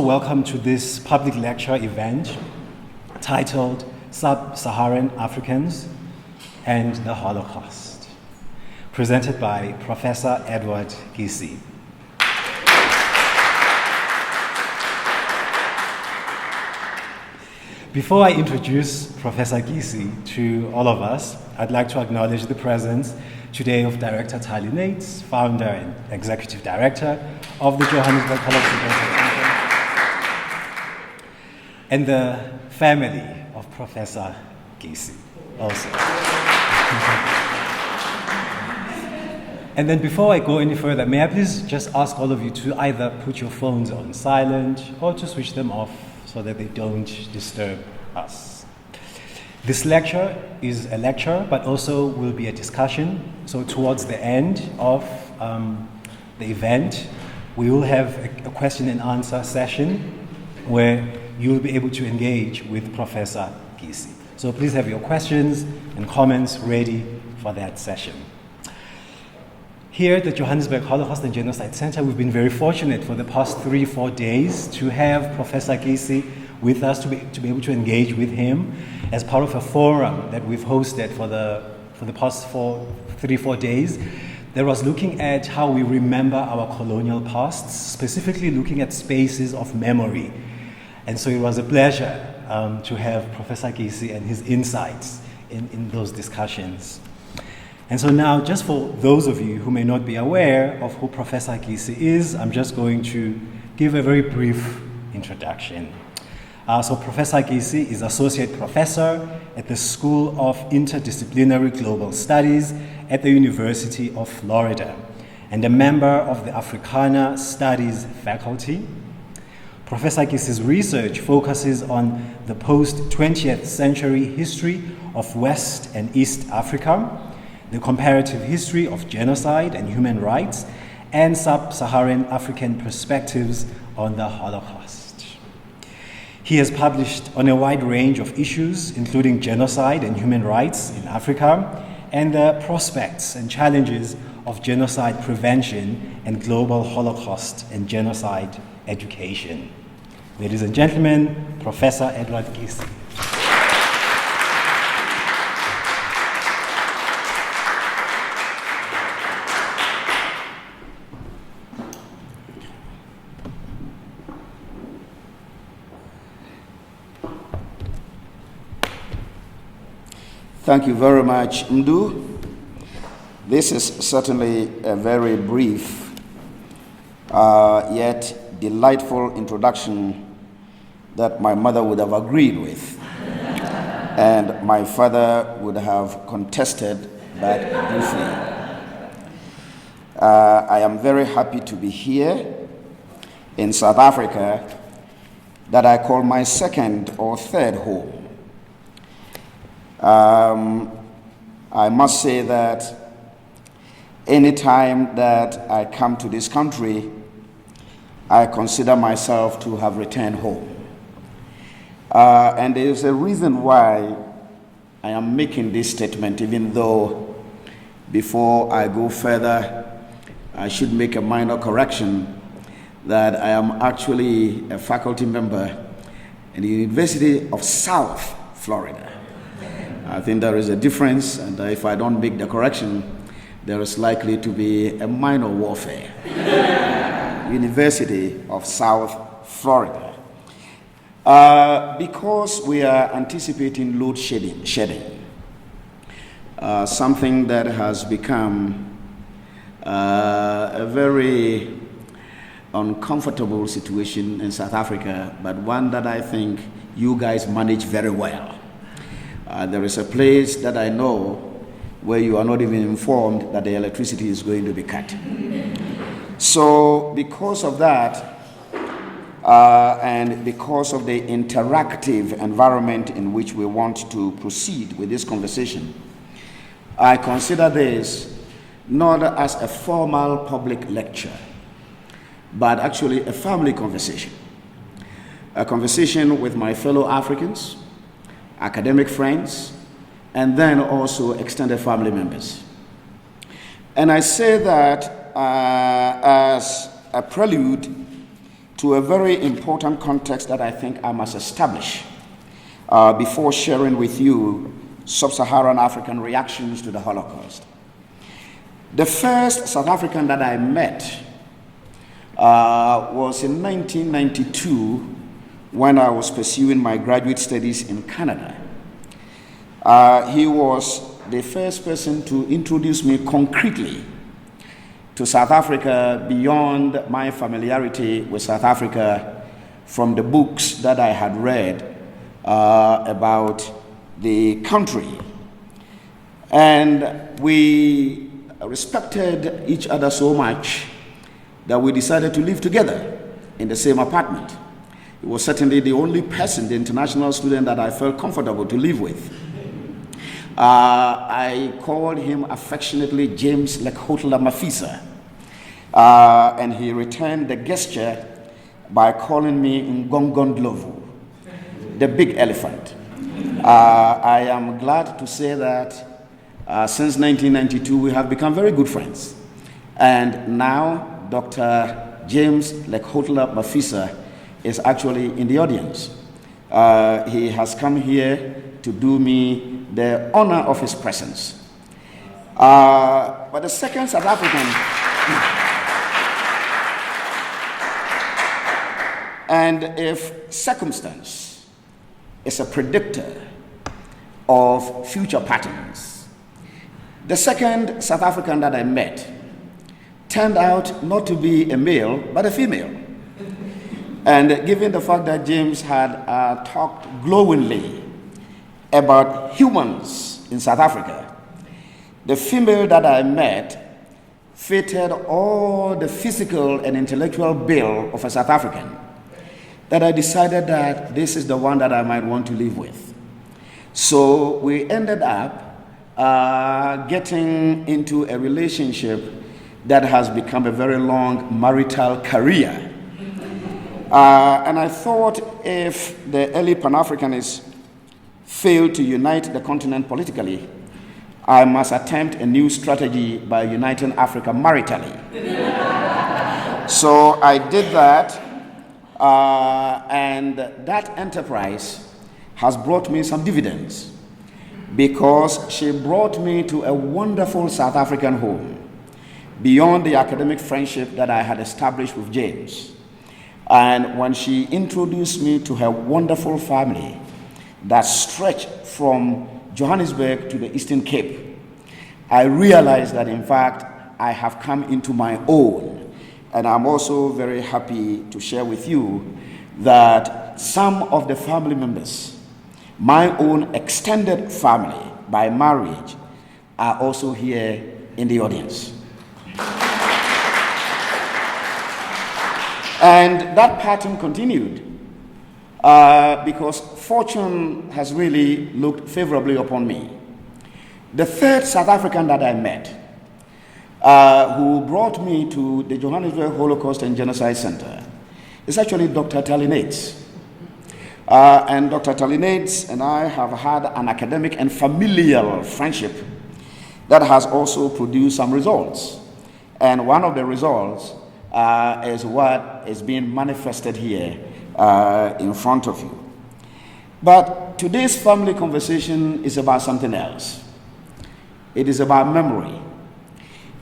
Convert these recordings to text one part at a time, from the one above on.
welcome to this public lecture event titled Sub-Saharan Africans and the Holocaust, presented by Professor Edward Kissi. Before I introduce Professor Kissi to all of us, I'd like to acknowledge the presence today of Director Tali Nates, founder and executive director of the Johannesburg Holocaust and the family of Professor Kissi also. And then before I go any further, may I please just ask all of you to either put your phones on silent or to switch them off so that they don't disturb us. This lecture is a lecture, but also will be a discussion. So towards the end of the event, we will have a question and answer session where you will be able to engage with Professor Kissi. So please have your questions and comments ready for that session. Here at the Johannesburg Holocaust and Genocide Center, we've been very fortunate for the past 3-4 days to have Professor Kissi with us, to be able to engage with him as part of a forum that we've hosted for the past 3-4 days that was looking at how we remember our colonial pasts, specifically looking at spaces of memory. And so it was a pleasure to have Professor Kissi and his insights in those discussions. And so now, just for those of you who may not be aware of who Professor Kissi is, I'm just going to give a very brief introduction. So Professor Kissi is Associate Professor at the School of Interdisciplinary Global Studies at the University of Florida and a member of the Africana Studies faculty. Professor Kissi's research focuses on the post-20th century history of West and East Africa, the comparative history of genocide and human rights, and sub-Saharan African perspectives on the Holocaust. He has published on a wide range of issues, including genocide and human rights in Africa, and the prospects and challenges of genocide prevention and global Holocaust and genocide education. Ladies and gentlemen, Professor Edward Kissi. Thank you very much, Mdu. This is certainly a very brief yet delightful introduction that my mother would have agreed with and my father would have contested that briefly. I am very happy to be here in South Africa that I call my second or third home. I must say that anytime that I come to this country, I consider myself to have returned home. And there is a reason why I am making this statement, even though before I go further, I should make a minor correction that I am actually a faculty member in the University of South Florida. I think there is a difference, and if I don't make the correction, there is likely to be a minor warfare. University of South Florida. Because we are anticipating load shedding, something that has become a very uncomfortable situation in South Africa, but one that I think you guys manage very well. There is a place that I know where you are not even informed that the electricity is going to be cut. So because of that, and because of the interactive environment in which we want to proceed with this conversation, I consider this not as a formal public lecture, but actually a family conversation. A conversation with my fellow Africans, academic friends, and then also extended family members. And I say that as a prelude to a very important context that I think I must establish before sharing with you Sub-Saharan African reactions to the Holocaust. The first South African that I met was in 1992 when I was pursuing my graduate studies in Canada. He was the first person to introduce me concretely to South Africa beyond my familiarity with South Africa from the books that I had read about the country. And we respected each other so much that we decided to live together in the same apartment. He was certainly the only person, the international student, that I felt comfortable to live with. I called him affectionately James Lekhotla Mafisa, and he returned the gesture by calling me Ngongondlovu, the big elephant. I am glad to say that since 1992 we have become very good friends, and now Dr. James Lekhotla Mafisa is actually in the audience. He has come here to do me the honor of his presence. But the second South African, and if circumstance is a predictor of future patterns, the second South African that I met turned out not to be a male, but a female. And given the fact that James had talked glowingly about humans in South Africa, the female that I met fitted all the physical and intellectual bill of a South African, that I decided that this is the one that I might want to live with. So we ended up getting into a relationship that has become a very long marital career. And I thought if the early Pan-Africanists failed to unite the continent politically, I must attempt a new strategy by uniting Africa maritally. So I did that, and that enterprise has brought me some dividends, because she brought me to a wonderful South African home beyond the academic friendship that I had established with James. And when she introduced me to her wonderful family that stretched from Johannesburg to the Eastern Cape, I realized that in fact I have come into my own. And I'm also very happy to share with you that some of the family members, my own extended family by marriage, are also here in the audience. And that pattern continued because fortune has really looked favorably upon me. The third South African that I met, who brought me to the Johannesburg Holocaust and Genocide Center, is actually Dr. Tali Nates. And Dr. Tali Nates and I have had an academic and familial friendship that has also produced some results. And one of the results is what is being manifested here in front of you. But today's family conversation is about something else. It is about memory.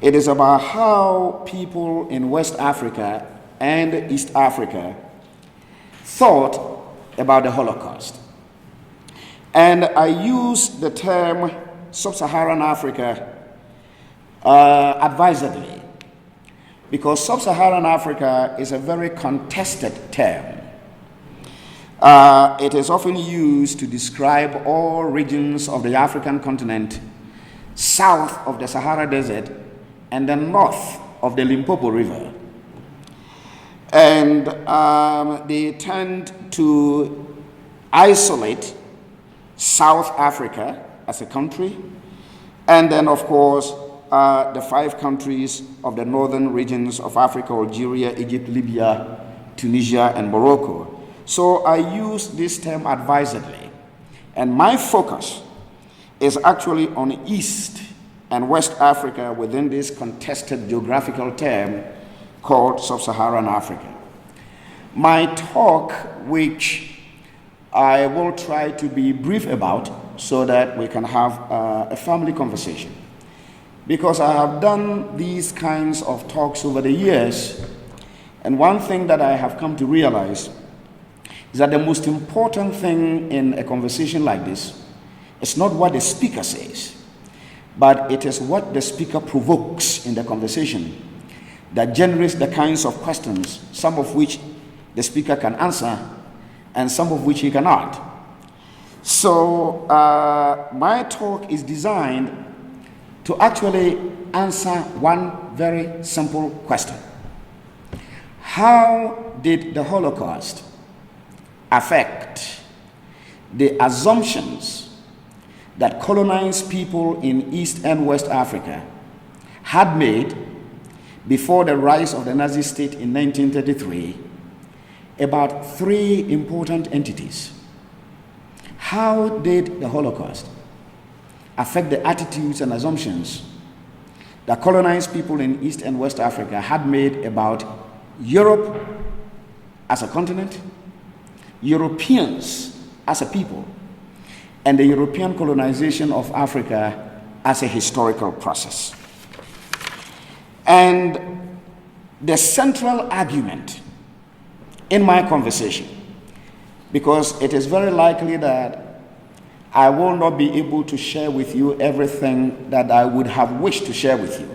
It is about how people in West Africa and East Africa thought about the Holocaust. And I use the term Sub-Saharan Africa advisedly, because Sub-Saharan Africa is a very contested term. It is often used to describe all regions of the African continent south of the Sahara Desert and the north of the Limpopo River. And they tend to isolate South Africa as a country, and then of course the 5 countries of the northern regions of Africa: Algeria, Egypt, Libya, Tunisia, and Morocco. So I use this term advisedly, and my focus is actually on East and West Africa within this contested geographical term called Sub-Saharan Africa. my talk, which I will try to be brief about so that we can have a family conversation. Because I have done these kinds of talks over the years, and one thing that I have come to realize is that the most important thing in a conversation like this is not what the speaker says, but it is what the speaker provokes in the conversation that generates the kinds of questions, some of which the speaker can answer and some of which he cannot. So my talk is designed to actually answer one very simple question. How did the Holocaust affect the assumptions that colonized people in East and West Africa had made before the rise of the Nazi state in 1933 about three important entities? How did the Holocaust affect the attitudes and assumptions that colonized people in East and West Africa had made about Europe as a continent, Europeans as a people, and the European colonization of Africa as a historical process? And the central argument in my conversation, because it is very likely that I will not be able to share with you everything that I would have wished to share with you,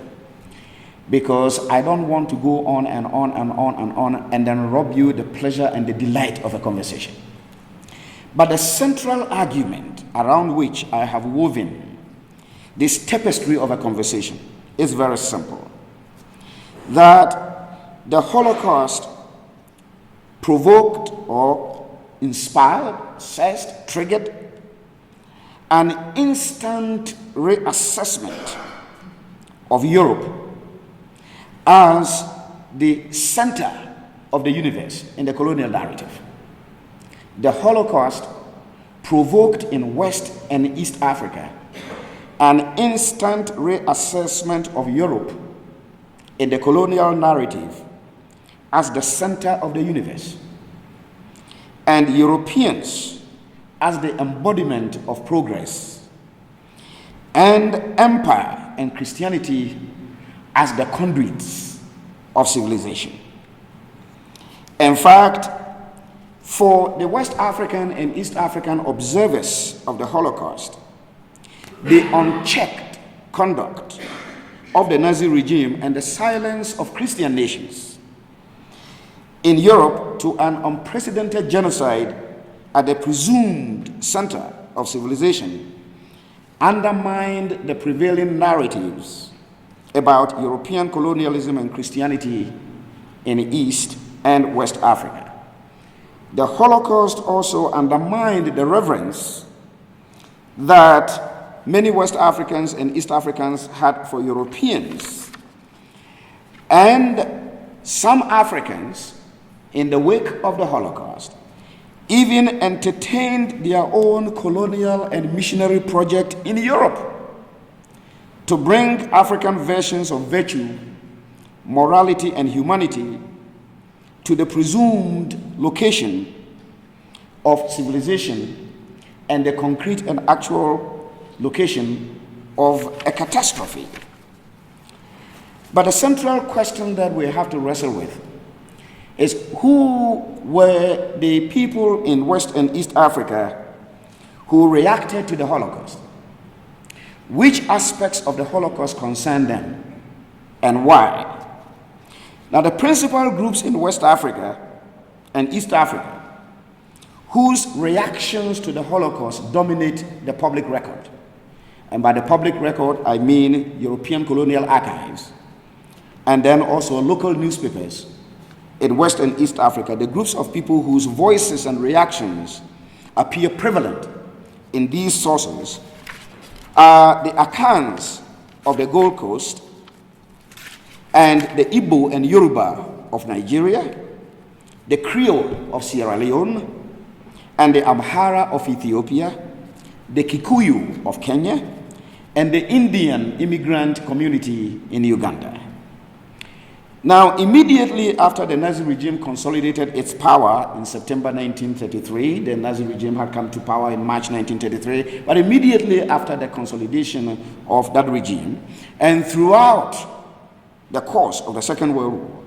because I don't want to go on and on and on and on and then rob you the pleasure and the delight of a conversation. But the central argument around which I have woven this tapestry of a conversation is very simple: that the Holocaust provoked or inspired, assessed, triggered an instant reassessment of Europe as the center of the universe in the colonial narrative. The Holocaust provoked in West and East Africa an instant reassessment of Europe in the colonial narrative as the center of the universe, and Europeans as the embodiment of progress, and empire and Christianity as the conduits of civilization. In fact, for the West African and East African observers of the Holocaust, the unchecked conduct of the Nazi regime and the silence of Christian nations in Europe to an unprecedented genocide at the presumed center of civilization undermined the prevailing narratives about European colonialism and Christianity in East and West Africa. The Holocaust also undermined the reverence that many West Africans and East Africans had for Europeans, and some Africans, in the wake of the Holocaust, even entertained their own colonial and missionary project in Europe to bring African versions of virtue, morality, and humanity to the presumed location of civilization and the concrete and actual location of a catastrophe. But the central question that we have to wrestle with is, who were the people in West and East Africa who reacted to the Holocaust? Which aspects of the Holocaust concerned them, and why? Now, the principal groups in West Africa and East Africa whose reactions to the Holocaust dominate the public record, and by the public record I mean European colonial archives, and then also local newspapers in West and East Africa, the groups of people whose voices and reactions appear prevalent in these sources are the Akans of the Gold Coast, and the Igbo and Yoruba of Nigeria, the Creole of Sierra Leone, and the Amhara of Ethiopia, the Kikuyu of Kenya, and the Indian immigrant community in Uganda. Now, immediately after the Nazi regime consolidated its power in September 1933, the Nazi regime had come to power in March 1933, but immediately after the consolidation of that regime, and throughout the course of the Second World War,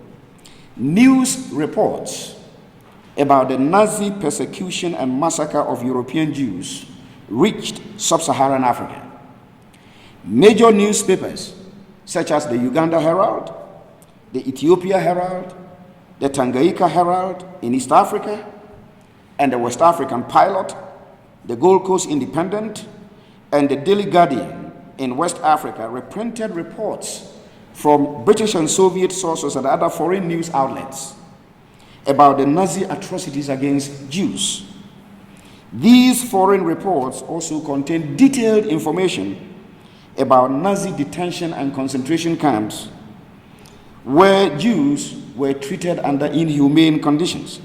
news reports about the Nazi persecution and massacre of European Jews reached Sub-Saharan Africa. Major newspapers such as the Uganda Herald, the Ethiopia Herald, the Tanganyika Herald in East Africa, and the West African Pilot, the Gold Coast Independent, and the Daily Guardian in West Africa reprinted reports from British and Soviet sources and other foreign news outlets about the Nazi atrocities against Jews. These foreign reports also contain detailed information about Nazi detention and concentration camps where Jews were treated under inhumane conditions.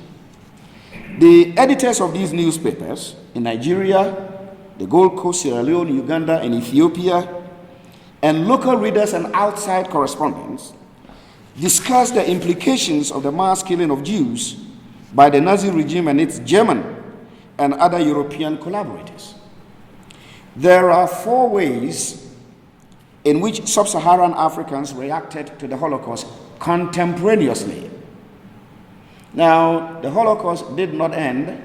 The editors of these newspapers in Nigeria, the Gold Coast, Sierra Leone, Uganda, and Ethiopia, and local readers and outside correspondents discussed the implications of the mass killing of Jews by the Nazi regime and its German and other European collaborators. There are 4 ways in which Sub-Saharan Africans reacted to the Holocaust contemporaneously. Now, the Holocaust did not end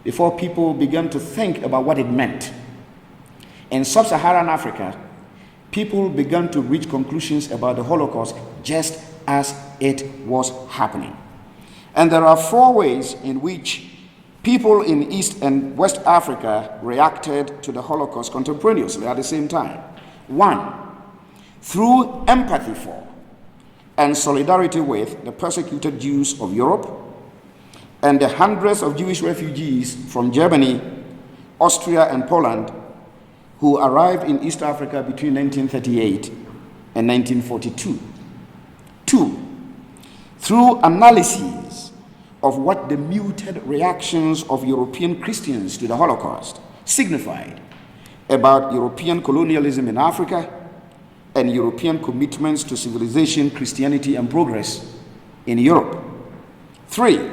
before people began to think about what it meant. In Sub-Saharan Africa, people began to reach conclusions about the Holocaust just as it was happening. And there are 4 ways in which people in East and West Africa reacted to the Holocaust contemporaneously at the same time. 1, through empathy for and solidarity with the persecuted Jews of Europe and the hundreds of Jewish refugees from Germany, Austria, and Poland who arrived in East Africa between 1938 and 1942. 2, through analyses of what the muted reactions of European Christians to the Holocaust signified about European colonialism in Africa and European commitments to civilization, Christianity, and progress in Europe. 3,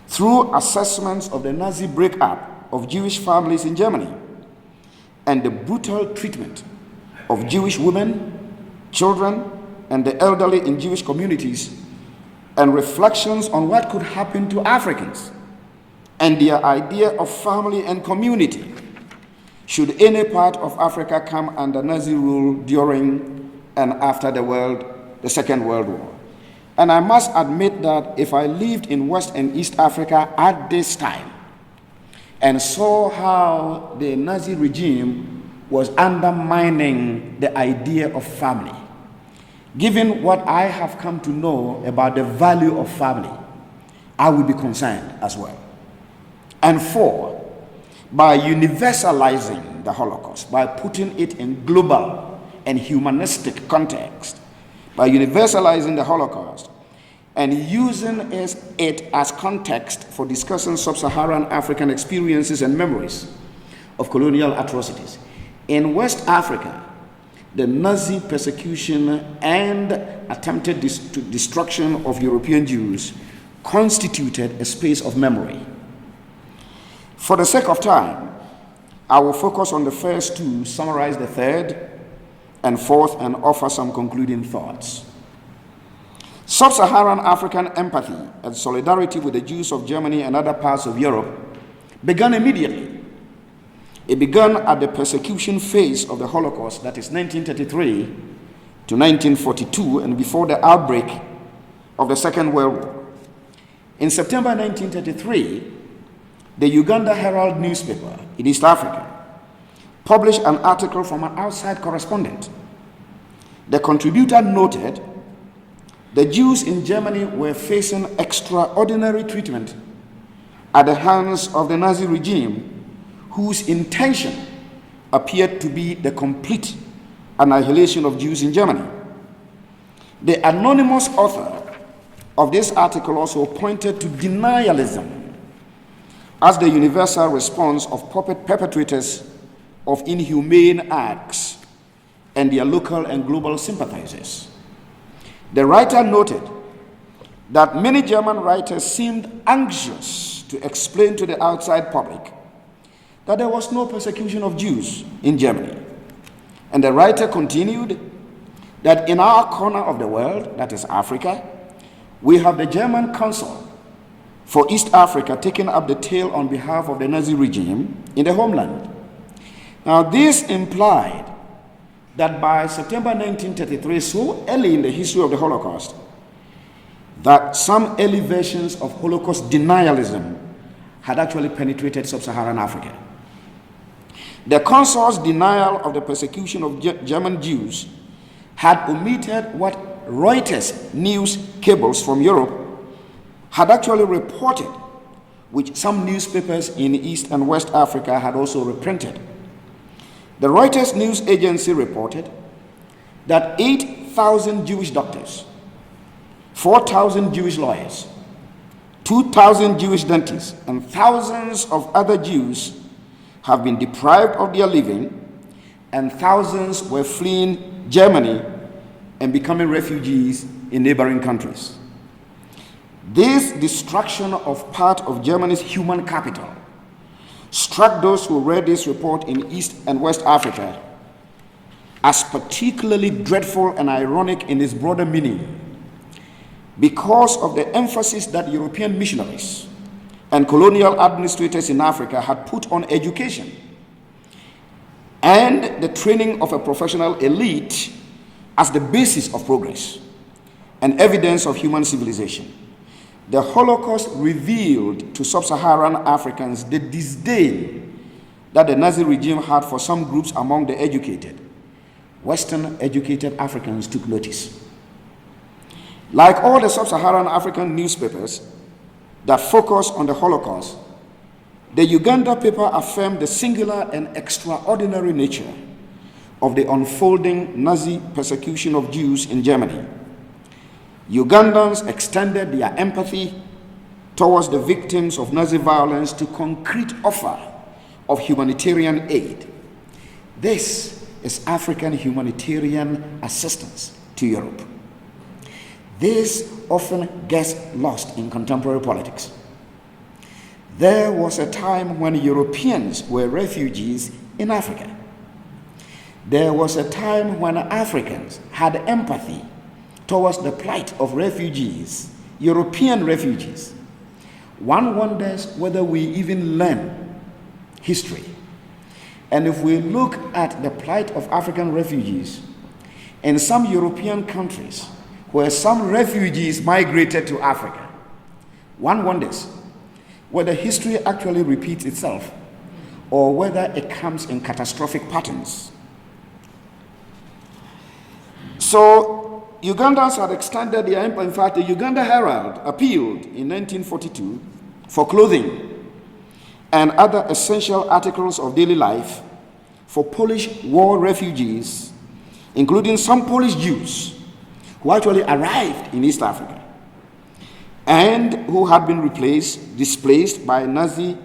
through assessments of the Nazi breakup of Jewish families in Germany and the brutal treatment of Jewish women, children, and the elderly in Jewish communities, and reflections on what could happen to Africans and their idea of family and community should any part of Africa come under Nazi rule during and after the Second World War. And I must admit that if I lived in West and East Africa at this time and saw how the Nazi regime was undermining the idea of family, given what I have come to know about the value of family, I would be concerned as well. And 4, by universalizing the Holocaust, by putting it in global and humanistic context, by universalizing the Holocaust and using it as context for discussing Sub-Saharan African experiences and memories of colonial atrocities. In West Africa, the Nazi persecution and attempted destruction of European Jews constituted a space of memory. For the sake of time, I will focus on the first 2, summarize the third and fourth, and offer some concluding thoughts. Sub-Saharan African empathy and solidarity with the Jews of Germany and other parts of Europe began immediately. It began at the persecution phase of the Holocaust, that is 1933 to 1942, and before the outbreak of the Second World War. In September 1933, the Uganda Herald newspaper in East Africa published an article from an outside correspondent. The contributor noted the Jews in Germany were facing extraordinary treatment at the hands of the Nazi regime, whose intention appeared to be the complete annihilation of Jews in Germany. The anonymous author of this article also pointed to denialism as the universal response of perpetrators of inhumane acts and their local and global sympathizers. The writer noted that many German writers seemed anxious to explain to the outside public that there was no persecution of Jews in Germany. And the writer continued that in our corner of the world, that is Africa, we have the German consul for East Africa taking up the tale on behalf of the Nazi regime in the homeland. Now, this implied that by September 1933, so early in the history of the Holocaust, that some early versions of Holocaust denialism had actually penetrated Sub-Saharan Africa. The consul's denial of the persecution of German Jews had omitted what Reuters news cables from Europe had actually reported, which some newspapers in East and West Africa had also reprinted. The Reuters news agency reported that 8,000 Jewish doctors, 4,000 Jewish lawyers, 2,000 Jewish dentists, and thousands of other Jews have been deprived of their living, and thousands were fleeing Germany and becoming refugees in neighboring countries. This destruction of part of Germany's human capital struck those who read this report in East and West Africa as particularly dreadful and ironic in its broader meaning, because of the emphasis that European missionaries and colonial administrators in Africa had put on education and the training of a professional elite as the basis of progress and evidence of human civilization. The Holocaust revealed to Sub-Saharan Africans the disdain that the Nazi regime had for some groups among the educated. Western educated Africans took notice. Like all the Sub-Saharan African newspapers that focus on the Holocaust, the Uganda paper affirmed the singular and extraordinary nature of the unfolding Nazi persecution of Jews in Germany. Ugandans extended their empathy towards the victims of Nazi violence to concrete offer of humanitarian aid. This is African humanitarian assistance to Europe. This often gets lost in contemporary politics. There was a time when Europeans were refugees in Africa. There was a time when Africans had empathy towards the plight of refugees, European refugees. One wonders whether we even learn history. And if we look at the plight of African refugees in some European countries where some refugees migrated to Africa, one wonders whether history actually repeats itself or whether it comes in catastrophic patterns. So Ugandans had extended their empire. In fact, the Uganda Herald appealed in 1942 for clothing and other essential articles of daily life for Polish war refugees, including some Polish Jews who actually arrived in East Africa and who had been displaced by Nazi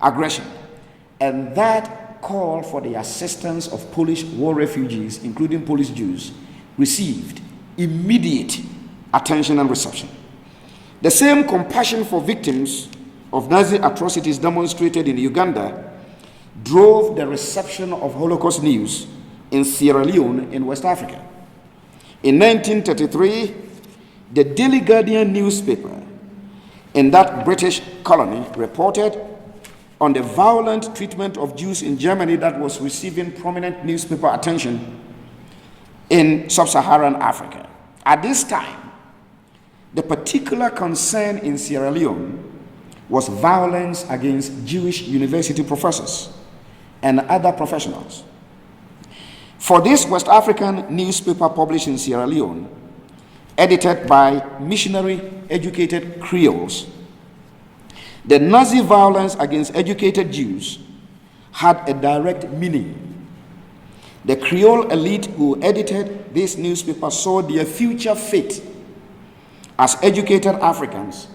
aggression. And that call for the assistance of Polish war refugees, including Polish Jews, received immediate attention and reception. The same compassion for victims of Nazi atrocities demonstrated in Uganda drove the reception of Holocaust news in Sierra Leone in West Africa. In 1933, the Daily Guardian newspaper in that British colony reported on the violent treatment of Jews in Germany that was receiving prominent newspaper attention in Sub-Saharan Africa. At this time, the particular concern in Sierra Leone was violence against Jewish university professors and other professionals. For this West African newspaper published in Sierra Leone, edited by missionary-educated Creoles, the Nazi violence against educated Jews had a direct meaning. The Creole elite who edited this newspaper saw their future fate as educated Africans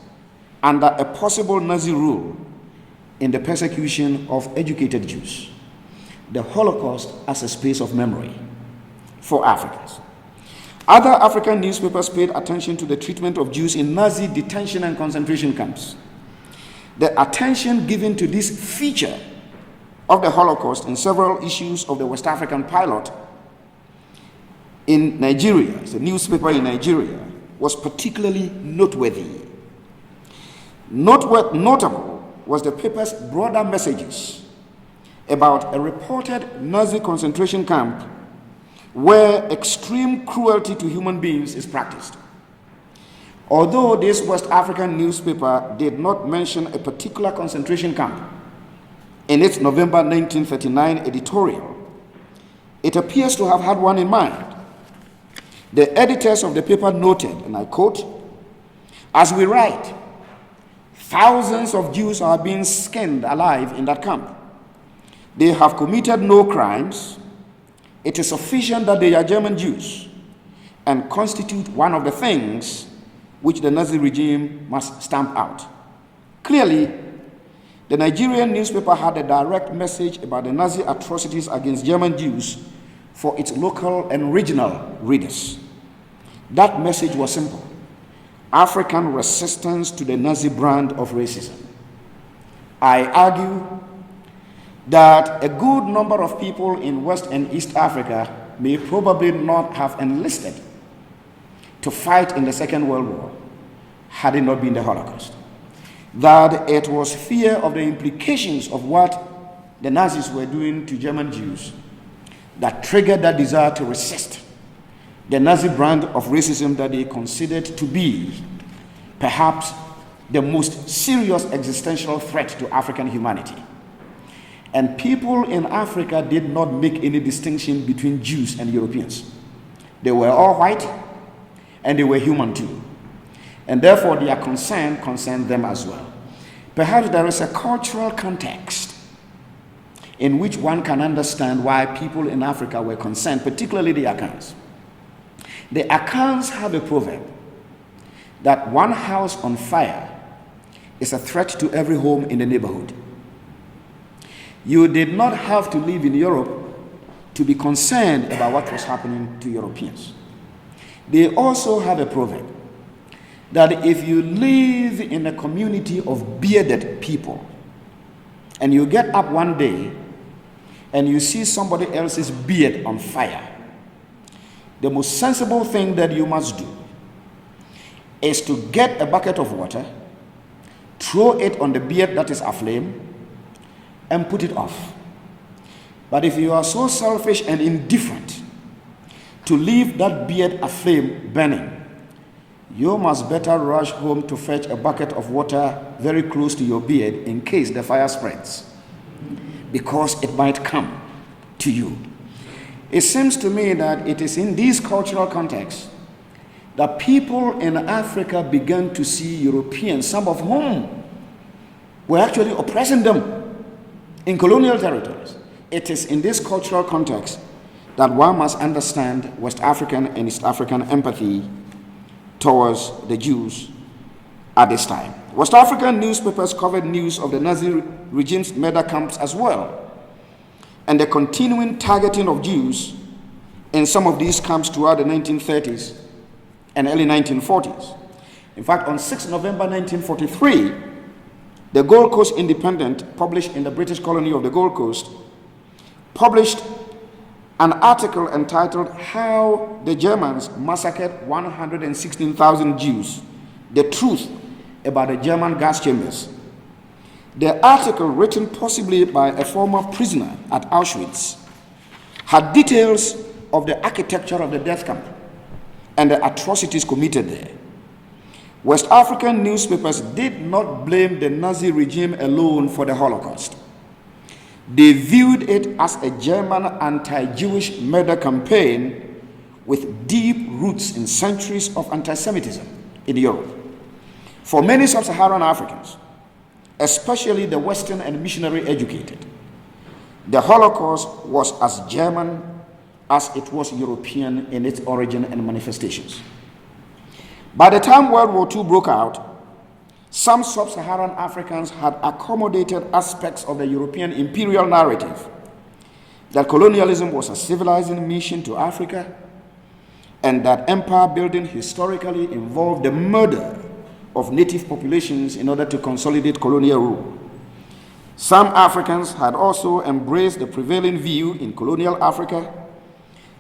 under a possible Nazi rule in the persecution of educated Jews. The Holocaust as a space of memory for Africans. Other African newspapers paid attention to the treatment of Jews in Nazi detention and concentration camps. The attention given to this feature of the Holocaust in several issues of the West African Pilot in Nigeria, it's a newspaper in Nigeria, was particularly noteworthy. Notable was the paper's broader messages about a reported Nazi concentration camp where extreme cruelty to human beings is practiced. Although this West African newspaper did not mention a particular concentration camp in its November 1939 editorial, it appears to have had one in mind. The editors of the paper noted, and I quote, "As we write, thousands of Jews are being skinned alive in that camp. They have committed no crimes. It is sufficient that they are German Jews and constitute one of the things which the Nazi regime must stamp out." Clearly, the Nigerian newspaper had a direct message about the Nazi atrocities against German Jews for its local and regional readers. That message was simple: African resistance to the Nazi brand of racism. I argue that a good number of people in West and East Africa may probably not have enlisted to fight in the Second World War had it not been the Holocaust. That it was fear of the implications of what the Nazis were doing to German Jews that triggered that desire to resist the Nazi brand of racism that they considered to be perhaps the most serious existential threat to African humanity. And people in Africa did not make any distinction between Jews and Europeans. They were all white, and they were human too. And therefore their concern concerned them as well. Perhaps there is a cultural context in which one can understand why people in Africa were concerned, particularly the Akans. The Akans have a proverb that one house on fire is a threat to every home in the neighborhood. You did not have to live in Europe to be concerned about what was happening to Europeans. They also have a proverb that if you live in a community of bearded people and you get up one day and you see somebody else's beard on fire, the most sensible thing that you must do is to get a bucket of water, throw it on the beard that is aflame, and put it off. But if you are so selfish and indifferent to leave that beard aflame burning, you must better rush home to fetch a bucket of water very close to your beard in case the fire spreads, because it might come to you. It seems to me that it is in these cultural contexts that people in Africa began to see Europeans, some of whom were actually oppressing them in colonial territories. It is in this cultural context that one must understand West African and East African empathy towards the Jews at this time. West African newspapers covered news of the Nazi regime's murder camps as well, and the continuing targeting of Jews in some of these camps throughout the 1930s and early 1940s. In fact, on 6 November 1943, the Gold Coast Independent, published in the British colony of the Gold Coast, published an article entitled "How the Germans Massacred 116,000 Jews, the Truth about the German Gas Chambers." The article, written possibly by a former prisoner at Auschwitz, had details of the architecture of the death camp and the atrocities committed there. West African newspapers did not blame the Nazi regime alone for the Holocaust. They viewed it as a German anti-Jewish murder campaign with deep roots in centuries of anti-Semitism in Europe. For many Sub-Saharan Africans, especially the Western and missionary educated, the Holocaust was as German as it was European in its origin and manifestations. By the time World War II broke out, some Sub-Saharan Africans had accommodated aspects of the European imperial narrative that colonialism was a civilizing mission to Africa, and that empire building historically involved the murder of native populations in order to consolidate colonial rule. Some Africans had also embraced the prevailing view in colonial Africa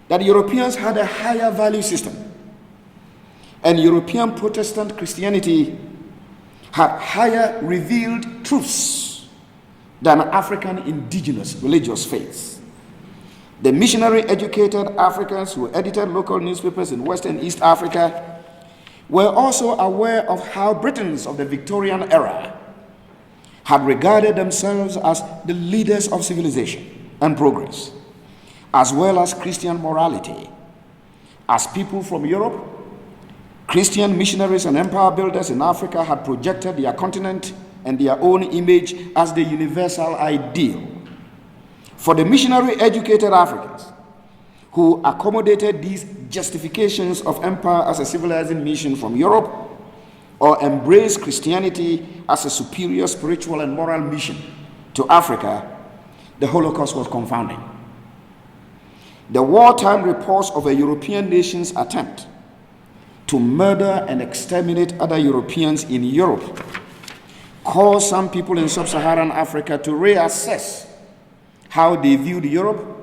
that Europeans had a higher value system, and European Protestant Christianity had higher revealed truths than African indigenous religious faiths. The missionary-educated Africans who edited local newspapers in West and East Africa were also aware of how Britons of the Victorian era had regarded themselves as the leaders of civilization and progress, as well as Christian morality. As people from Europe, Christian missionaries and empire builders in Africa had projected their continent and their own image as the universal ideal. For the missionary-educated Africans who accommodated these justifications of empire as a civilizing mission from Europe, or embraced Christianity as a superior spiritual and moral mission to Africa, the Holocaust was confounding. The wartime reports of a European nation's attempt to murder and exterminate other Europeans in Europe caused some people in Sub-Saharan Africa to reassess how they viewed Europe,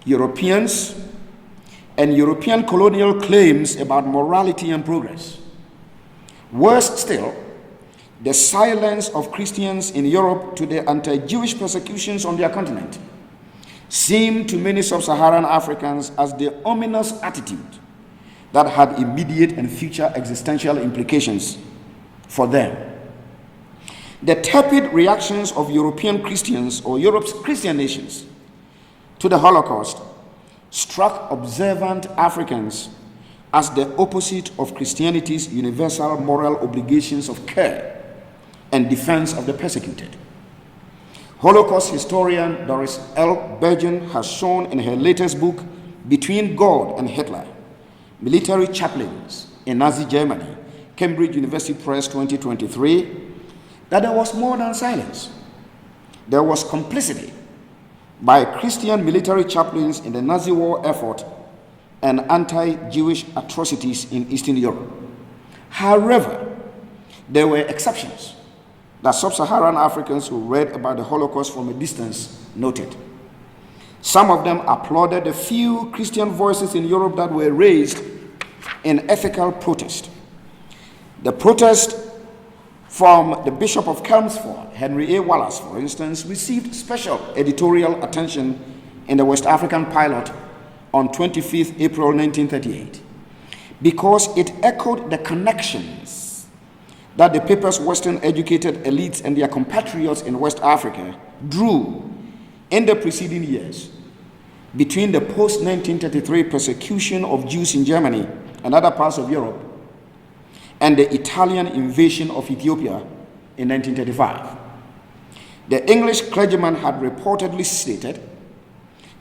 Europeans, and European colonial claims about morality and progress. Worse still, the silence of Christians in Europe to the anti-Jewish persecutions on their continent seemed to many Sub-Saharan Africans as the ominous attitude that had immediate and future existential implications for them. The tepid reactions of European Christians or Europe's Christian nations to the Holocaust struck observant Africans as the opposite of Christianity's universal moral obligations of care and defense of the persecuted. Holocaust historian Doris L. Bergen has shown in her latest book, Between God and Hitler, Military Chaplains in Nazi Germany, Cambridge University Press 2023, that there was more than silence. There was complicity by Christian military chaplains in the Nazi war effort and anti-Jewish atrocities in Eastern Europe. However, there were exceptions that Sub-Saharan Africans who read about the Holocaust from a distance noted. Some of them applauded the few Christian voices in Europe that were raised in ethical protest. The protest from the Bishop of Chelmsford, Henry A. Wallace, for instance, received special editorial attention in the West African Pilot on 25th April 1938 because it echoed the connections that the paper's Western educated elites and their compatriots in West Africa drew in the preceding years between the post-1933 persecution of Jews in Germany and other parts of Europe and the Italian invasion of Ethiopia in 1935. The English clergyman had reportedly stated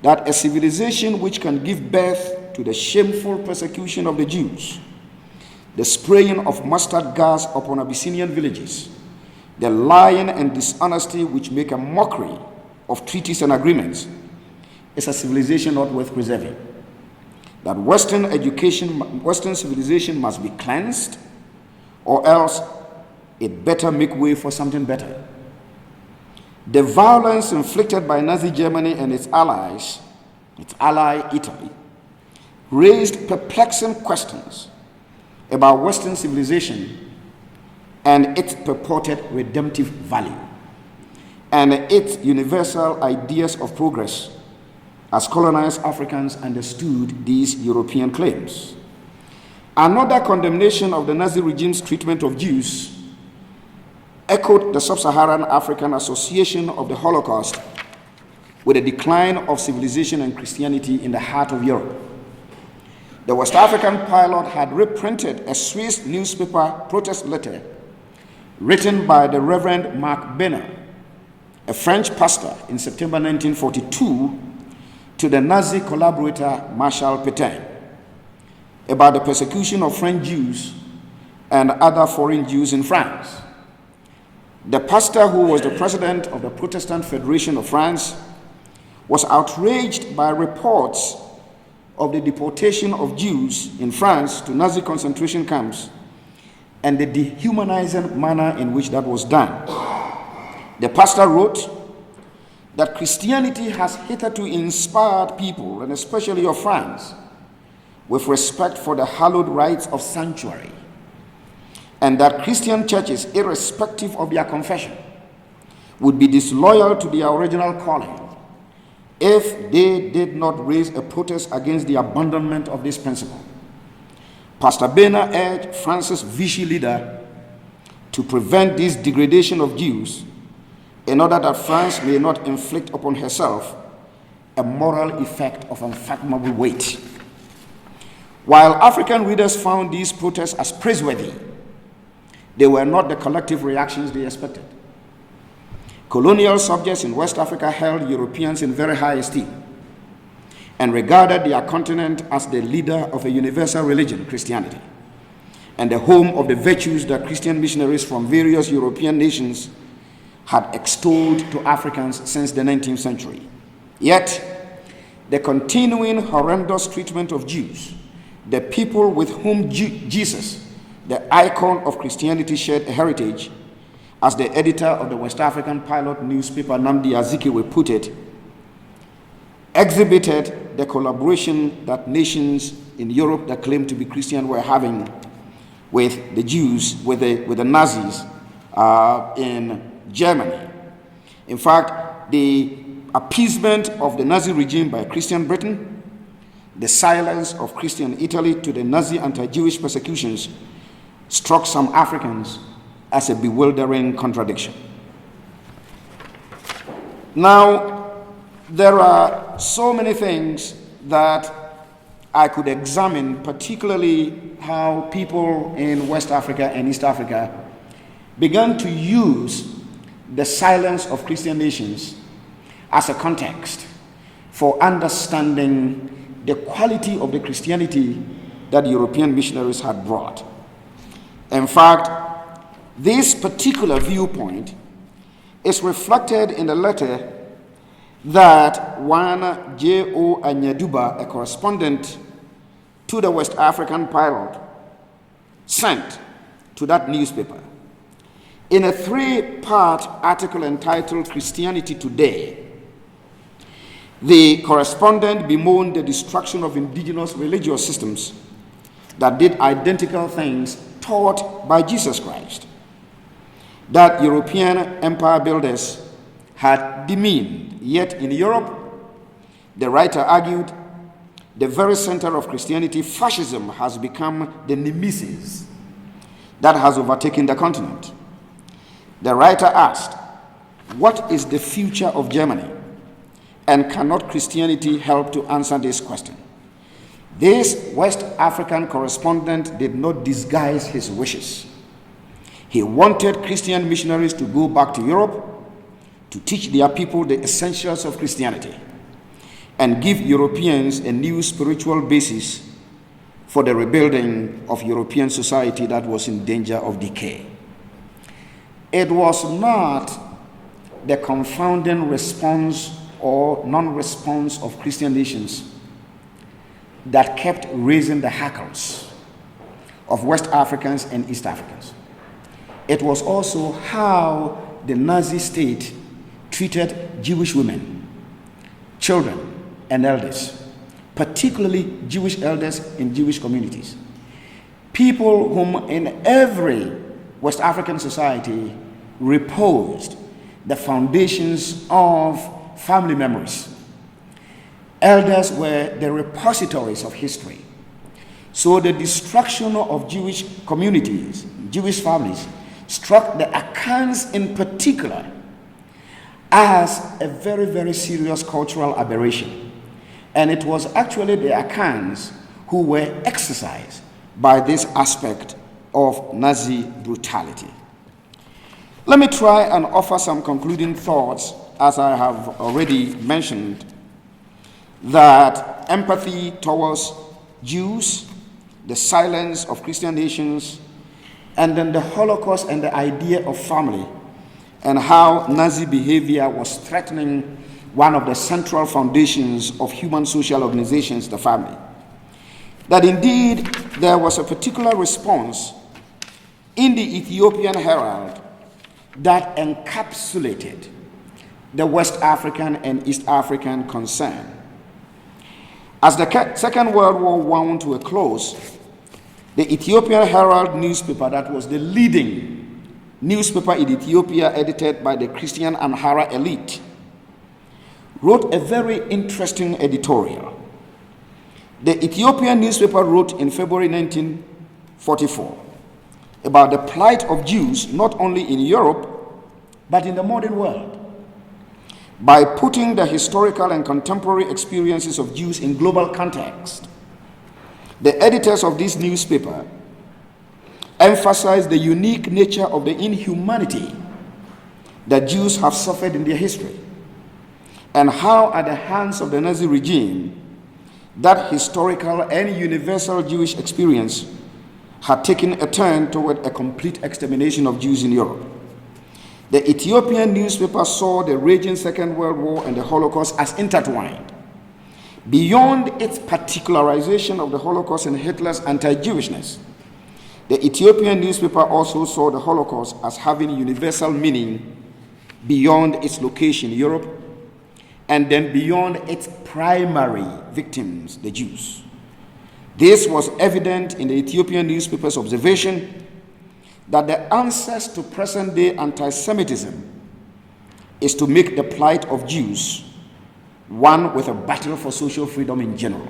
that a civilization which can give birth to the shameful persecution of the Jews, the spraying of mustard gas upon Abyssinian villages, the lying and dishonesty which make a mockery of treaties and agreements, is a civilization not worth preserving. That Western civilization must be cleansed, or else it better make way for something better. The violence inflicted by Nazi Germany and its allies, its ally Italy, raised perplexing questions about Western civilization and its purported redemptive value, and its universal ideas of progress as colonized Africans understood these European claims. Another condemnation of the Nazi regime's treatment of Jews echoed the Sub-Saharan African Association of the Holocaust with the decline of civilization and Christianity in the heart of Europe. The West African Pilot had reprinted a Swiss newspaper protest letter written by the Reverend Marc Benner, a French pastor, in September 1942 to the Nazi collaborator Marshal Pétain about the persecution of French Jews and other foreign Jews in France. The pastor, who was the president of the Protestant Federation of France, was outraged by reports of the deportation of Jews in France to Nazi concentration camps and the dehumanizing manner in which that was done. The pastor wrote that Christianity has hitherto inspired people, and especially of France, with respect for the hallowed rights of sanctuary, and that Christian churches, irrespective of their confession, would be disloyal to their original calling if they did not raise a protest against the abandonment of this principle. Pastor Boehner urged France's Vichy leader to prevent this degradation of Jews in order that France may not inflict upon herself a moral effect of unfathomable weight. While African readers found these protests as praiseworthy, they were not the collective reactions they expected. Colonial subjects in West Africa held Europeans in very high esteem and regarded their continent as the leader of a universal religion, Christianity, and the home of the virtues that Christian missionaries from various European nations had extolled to Africans since the 19th century. Yet, the continuing horrendous treatment of Jews, the people with whom Jesus, the icon of Christianity, shared a heritage, as the editor of the West African Pilot newspaper, Nnamdi Azikiwe, put it, exhibited the collaboration that nations in Europe that claimed to be Christian were having with the Jews, with the Nazis in Germany. In fact, the appeasement of the Nazi regime by Christian Britain, the silence of Christian Italy to the Nazi anti-Jewish persecutions struck some Africans as a bewildering contradiction. Now, there are so many things that I could examine, particularly how people in West Africa and East Africa began to use the silence of Christian nations as a context for understanding the quality of the Christianity that European missionaries had brought. In fact, this particular viewpoint is reflected in the letter that one J.O. Anyaduba, a correspondent to the West African Pilot, sent to that newspaper. In a 3-part article entitled Christianity Today, the correspondent bemoaned the destruction of indigenous religious systems that did identical things taught by Jesus Christ, that European empire builders had demeaned. Yet in Europe, the writer argued, the very center of Christianity, fascism, has become the nemesis that has overtaken the continent. The writer asked, what is the future of Germany? And cannot Christianity help to answer this question? This West African correspondent did not disguise his wishes. He wanted Christian missionaries to go back to Europe to teach their people the essentials of Christianity and give Europeans a new spiritual basis for the rebuilding of European society that was in danger of decay. It was not the confounding response or non-response of Christian nations that kept raising the hackles of West Africans and East Africans. It was also how the Nazi state treated Jewish women, children, and elders, particularly Jewish elders in Jewish communities. People whom in every West African society reposed the foundations of family memories. Elders were the repositories of history. So the destruction of Jewish communities, Jewish families, struck the Akans in particular as a very, very serious cultural aberration. And it was actually the Akans who were exercised by this aspect of Nazi brutality. Let me try and offer some concluding thoughts, as I have already mentioned, that empathy towards Jews, the silence of Christian nations, and then the Holocaust and the idea of family, and how Nazi behavior was threatening one of the central foundations of human social organizations, the family. That indeed there was a particular response in the Ethiopian Herald that encapsulated the West African and East African concern. As the Second World War wound to a close, the Ethiopian Herald newspaper, that was the leading newspaper in Ethiopia, edited by the Christian Amhara elite, wrote a very interesting editorial. The Ethiopian newspaper wrote in February 1944 about the plight of Jews not only in Europe but in the modern world, by putting the historical and contemporary experiences of Jews in global context. The editors of this newspaper emphasized the unique nature of the inhumanity that Jews have suffered in their history, and how at the hands of the Nazi regime that historical and universal Jewish experience had taken a turn toward a complete extermination of Jews in Europe. The Ethiopian newspaper saw the raging Second World War and the Holocaust as intertwined. Beyond its particularization of the Holocaust and Hitler's anti-Jewishness, the Ethiopian newspaper also saw the Holocaust as having universal meaning beyond its location in Europe, and then beyond its primary victims, the Jews. This was evident in the Ethiopian newspaper's observation that the answers to present-day anti-Semitism is to make the plight of Jews one with a battle for social freedom in general.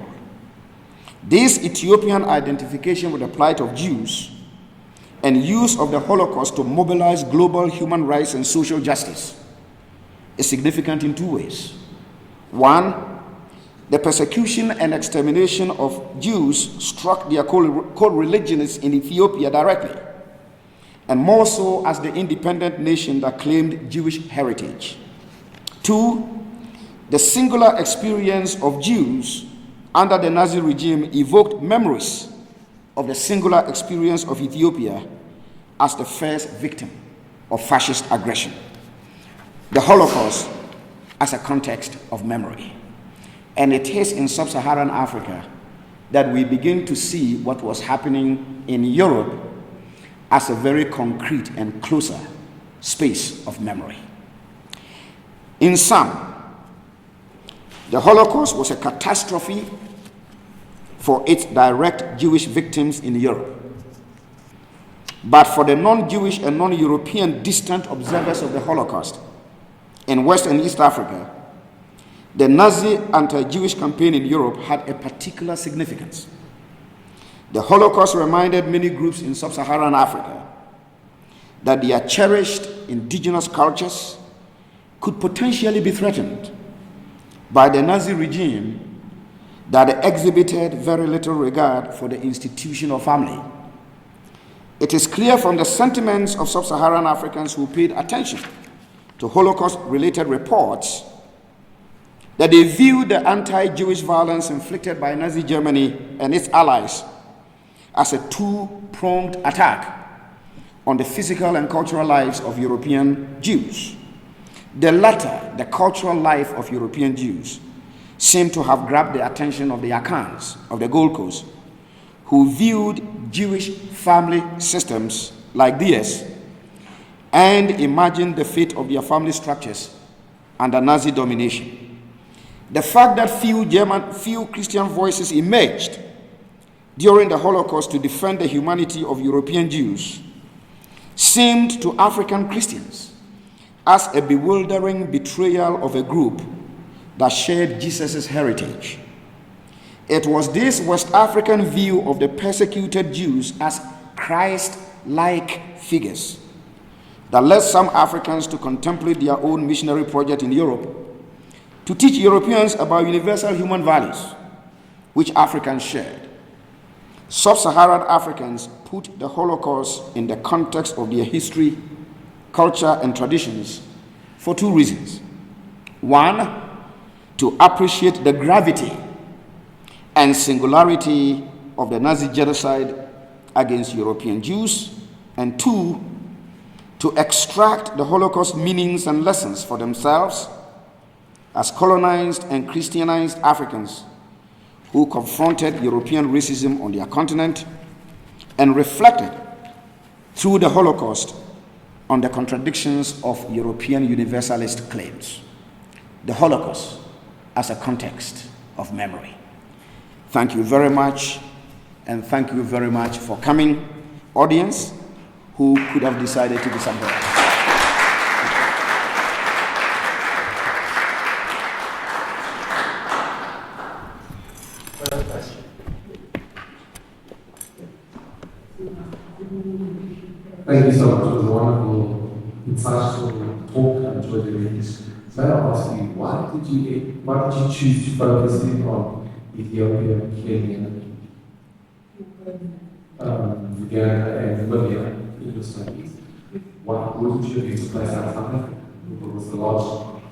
This Ethiopian identification with the plight of Jews and use of the Holocaust to mobilize global human rights and social justice is significant in two ways. One, the persecution and extermination of Jews struck their co-religionists in Ethiopia directly, and more so as the independent nation that claimed Jewish heritage. Two, the singular experience of Jews under the Nazi regime evoked memories of the singular experience of Ethiopia as the first victim of fascist aggression. The Holocaust as a context of memory. And it is in Sub-Saharan Africa that we begin to see what was happening in Europe as a very concrete and closer space of memory. In sum, the Holocaust was a catastrophe for its direct Jewish victims in Europe. But for the non-Jewish and non-European distant observers of the Holocaust in West and East Africa, the Nazi anti-Jewish campaign in Europe had a particular significance. The Holocaust reminded many groups in Sub-Saharan Africa that their cherished indigenous cultures could potentially be threatened by the Nazi regime that exhibited very little regard for the institution of family. It is clear from the sentiments of Sub-Saharan Africans who paid attention to Holocaust-related reports that they viewed the anti-Jewish violence inflicted by Nazi Germany and its allies as a two-pronged attack on the physical and cultural lives of European Jews. The latter, the cultural life of European Jews, seemed to have grabbed the attention of the Akans of the Gold Coast, who viewed Jewish family systems like theirs and imagined the fate of their family structures under Nazi domination. The fact that few Christian voices emerged during the Holocaust to defend the humanity of European Jews seemed to African Christians as a bewildering betrayal of a group that shared Jesus' heritage. It was this West African view of the persecuted Jews as Christ-like figures that led some Africans to contemplate their own missionary project in Europe to teach Europeans about universal human values, which Africans shared. Sub-Saharan Africans put the Holocaust in the context of their history, culture, and traditions for two reasons. One, to appreciate the gravity and singularity of the Nazi genocide against European Jews, and two, to extract the Holocaust meanings and lessons for themselves as colonized and Christianized Africans who confronted European racism on their continent and reflected through the Holocaust on the contradictions of European universalist claims. The Holocaust as a context of memory. Thank you very much, and thank you very much for coming, audience, who could have decided to be somewhere else. Thank you so much. It was a wonderful, insightful talk. I enjoyed doing this. May I ask you, why did you choose to focus in on Ethiopia, Kenya, Uganda, and Namibia in your studies? Why wouldn't you have used a place like South Africa? It was a large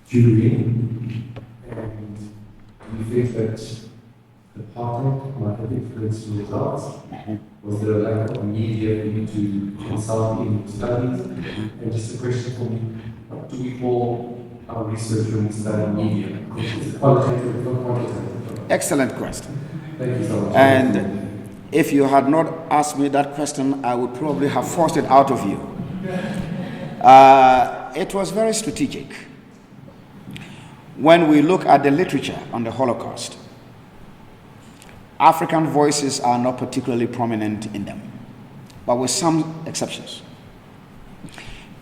jury, and do you think that apartheid might have influenced your results? Was there a lack of media for you to consult in studies? And just a question for me, what do we call our research when we study media? Is it qualitative or quantitative? Excellent question. Thank you so much. And if you had not asked me that question, I would probably have forced it out of you. It was very strategic. When we look at the literature on the Holocaust, African voices are not particularly prominent in them, but with some exceptions.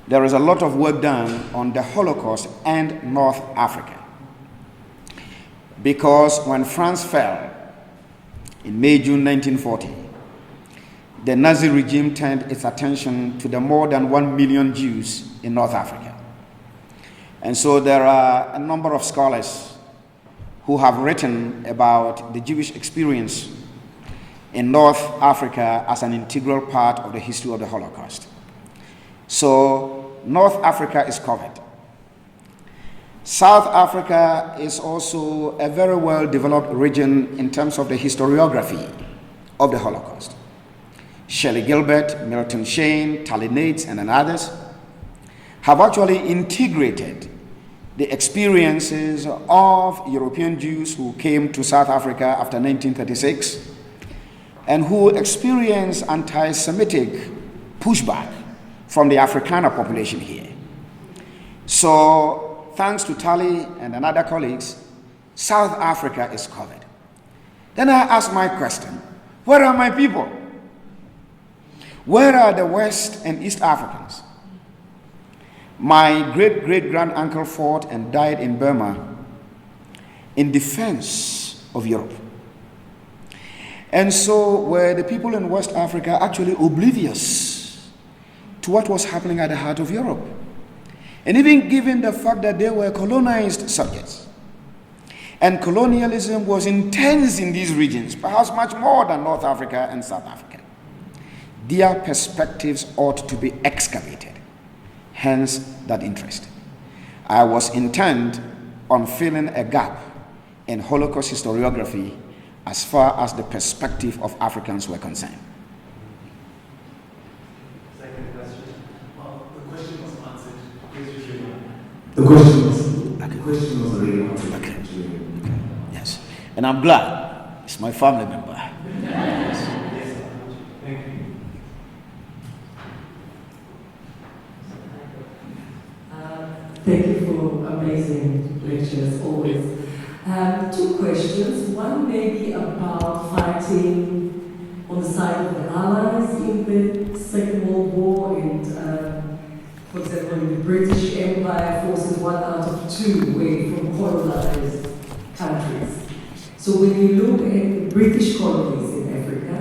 There is a lot of work done on the Holocaust and North Africa, because when France fell in May-June 1940, the Nazi regime turned its attention to the more than 1 million Jews in North Africa. And so there are a number of scholars who have written about the Jewish experience in North Africa as an integral part of the history of the Holocaust. So North Africa is covered. South Africa is also a very well-developed region in terms of the historiography of the Holocaust. Shelley Gilbert, Milton Shane, Tally Nates, and others have actually integrated the experiences of European Jews who came to South Africa after 1936 and who experienced anti-Semitic pushback from the Afrikaner population here. So, thanks to Tally and other colleagues, South Africa is covered. Then I ask my question, where are my people? Where are the West and East Africans? My great-great-grand-uncle fought and died in Burma in defense of Europe. And so were the people in West Africa actually oblivious to what was happening at the heart of Europe. And even given the fact that they were colonized subjects, and colonialism was intense in these regions, perhaps much more than North Africa and South Africa, their perspectives ought to be excavated. Hence that interest. I was intent on filling a gap in Holocaust historiography as far as the perspective of Africans were concerned. Second question. Well, the question was answered. Please repeat it. The question was already answered. Okay. Yes. And I'm glad. It's my family member. Yes, thank you. Thank you for amazing lectures, always. Two questions. One may be about fighting on the side of the Allies in the Second World War, and for example, in the British Empire, forces 1 out of 2 away from colonized countries. So when you look at the British colonies in Africa,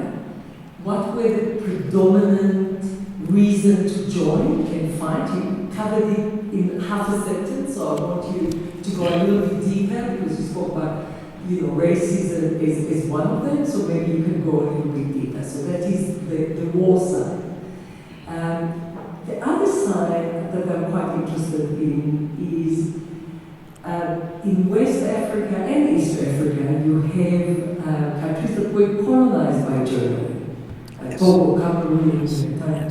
what were the predominant reason to join and fight? You covered it in half a sentence, so I want you to go a little bit deeper, because you spoke about, racism is one of them, so maybe you can go a little bit deeper. So that is the war side. The other side that I'm quite interested in is in West Africa and East Africa, you have countries that were colonized by Germany, Togo, Cameroon, Tanzania,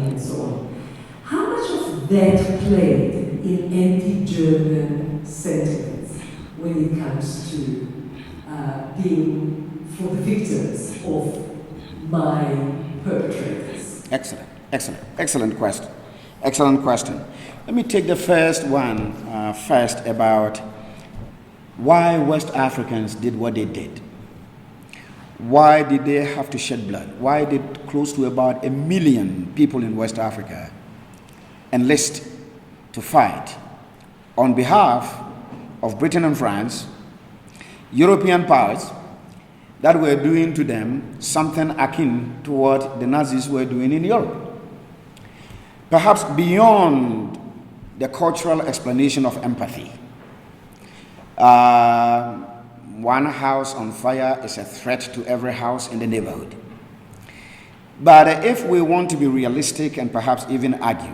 and so on. How much of that played in anti-German sentiments when it comes to being for the victims of my perpetrators? Excellent question. Excellent question. Let me take the first one first about why West Africans did what they did. Why did they have to shed blood? Why did close to about 1 million people in West Africa enlist to fight on behalf of Britain and France, European powers that were doing to them something akin to what the Nazis were doing in Europe? Perhaps beyond the cultural explanation of empathy. One house on fire is a threat to every house in the neighborhood. But if we want to be realistic and perhaps even argue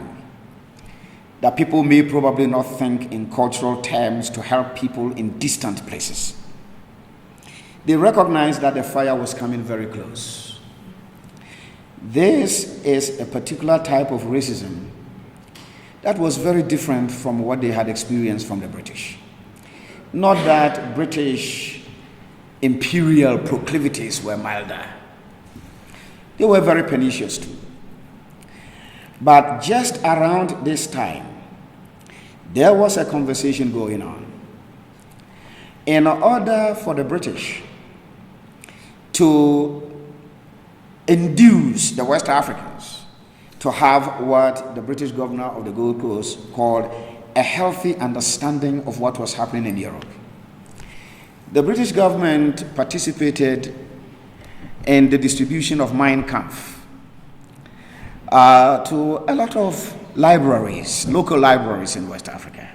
that people may probably not think in cultural terms to help people in distant places, they recognize that the fire was coming very close. This is a particular type of racism that was very different from what they had experienced from the British. Not that British imperial proclivities were milder. They were very pernicious too. But just around this time, there was a conversation going on. In order for the British to induce the West Africans to have what the British governor of the Gold Coast called a healthy understanding of what was happening in Europe, the British government participated in the distribution of Mein Kampf to a lot of libraries, local libraries in West Africa.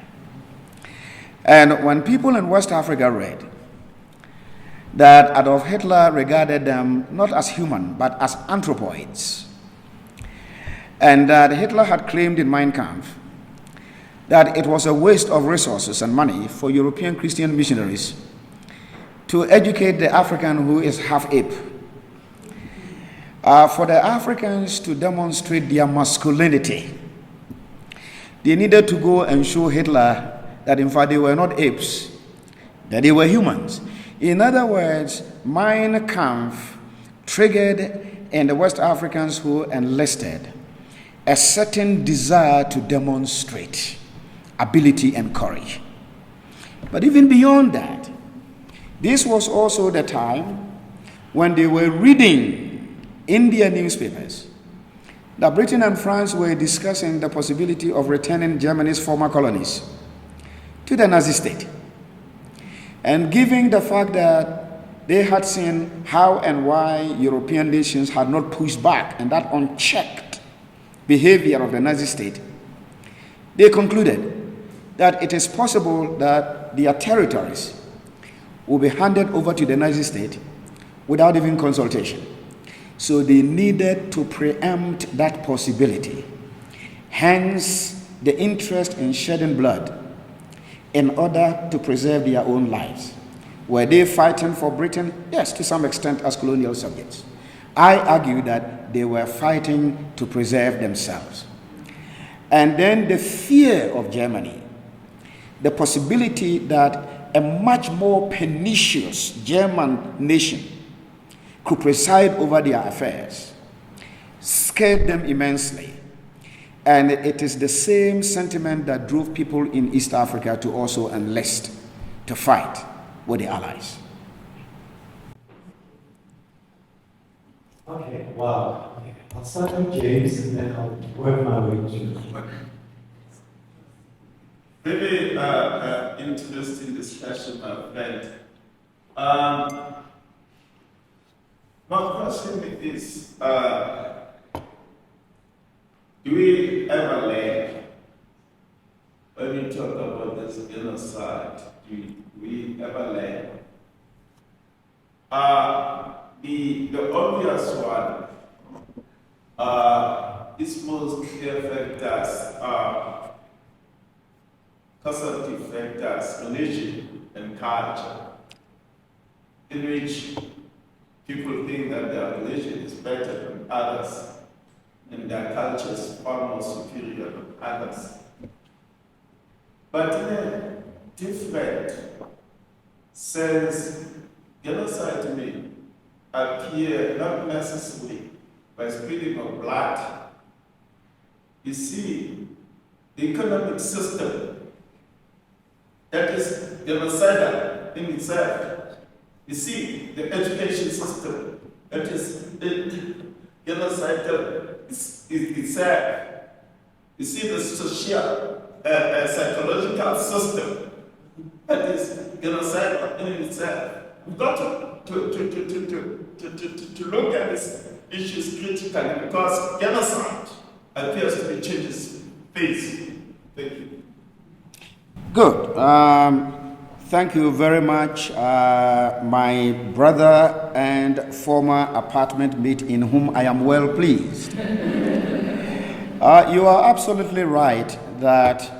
And when people in West Africa read that Adolf Hitler regarded them not as human, but as anthropoids, and that Hitler had claimed in Mein Kampf that it was a waste of resources and money for European Christian missionaries to educate the African who is half ape, for the Africans to demonstrate their masculinity, they needed to go and show Hitler that in fact they were not apes, that they were humans. In other words, Mein Kampf triggered in the West Africans who enlisted a certain desire to demonstrate ability and courage. But even beyond that, this was also the time when they were reading in their newspapers that Britain and France were discussing the possibility of returning Germany's former colonies to the Nazi state. And given the fact that they had seen how and why European nations had not pushed back and that unchecked behavior of the Nazi state, they concluded that it is possible that their territories will be handed over to the Nazi state without even consultation. So they needed to preempt that possibility. Hence, the interest in shedding blood in order to preserve their own lives. Were they fighting for Britain? Yes, to some extent as colonial subjects. I argue that they were fighting to preserve themselves. And then the fear of Germany, the possibility that a much more pernicious German nation could preside over their affairs, scared them immensely. And it is the same sentiment that drove people in East Africa to also enlist to fight with the Allies. Okay, wow. Okay. I'll start with James and then I'll work my way to. Very interesting discussion, my friend. My question is, do we ever learn when we talk about this genocide? Do we ever learn? The obvious one is most clear factors are causative factors, religion and culture, in which people think that their religion is better than others and their culture is far more superior than others. But different since genocide to me appear not necessarily by spilling of blood. You see, the economic system that is genocidal in itself. You see, the education system that is genocidal itself. You see, the social, psychological system that is genocidal in itself. We've got to look at these issues critically because genocide appears to be changes face. Thank you. Good. Thank you very much, my brother and former apartment mate in whom I am well pleased. You are absolutely right that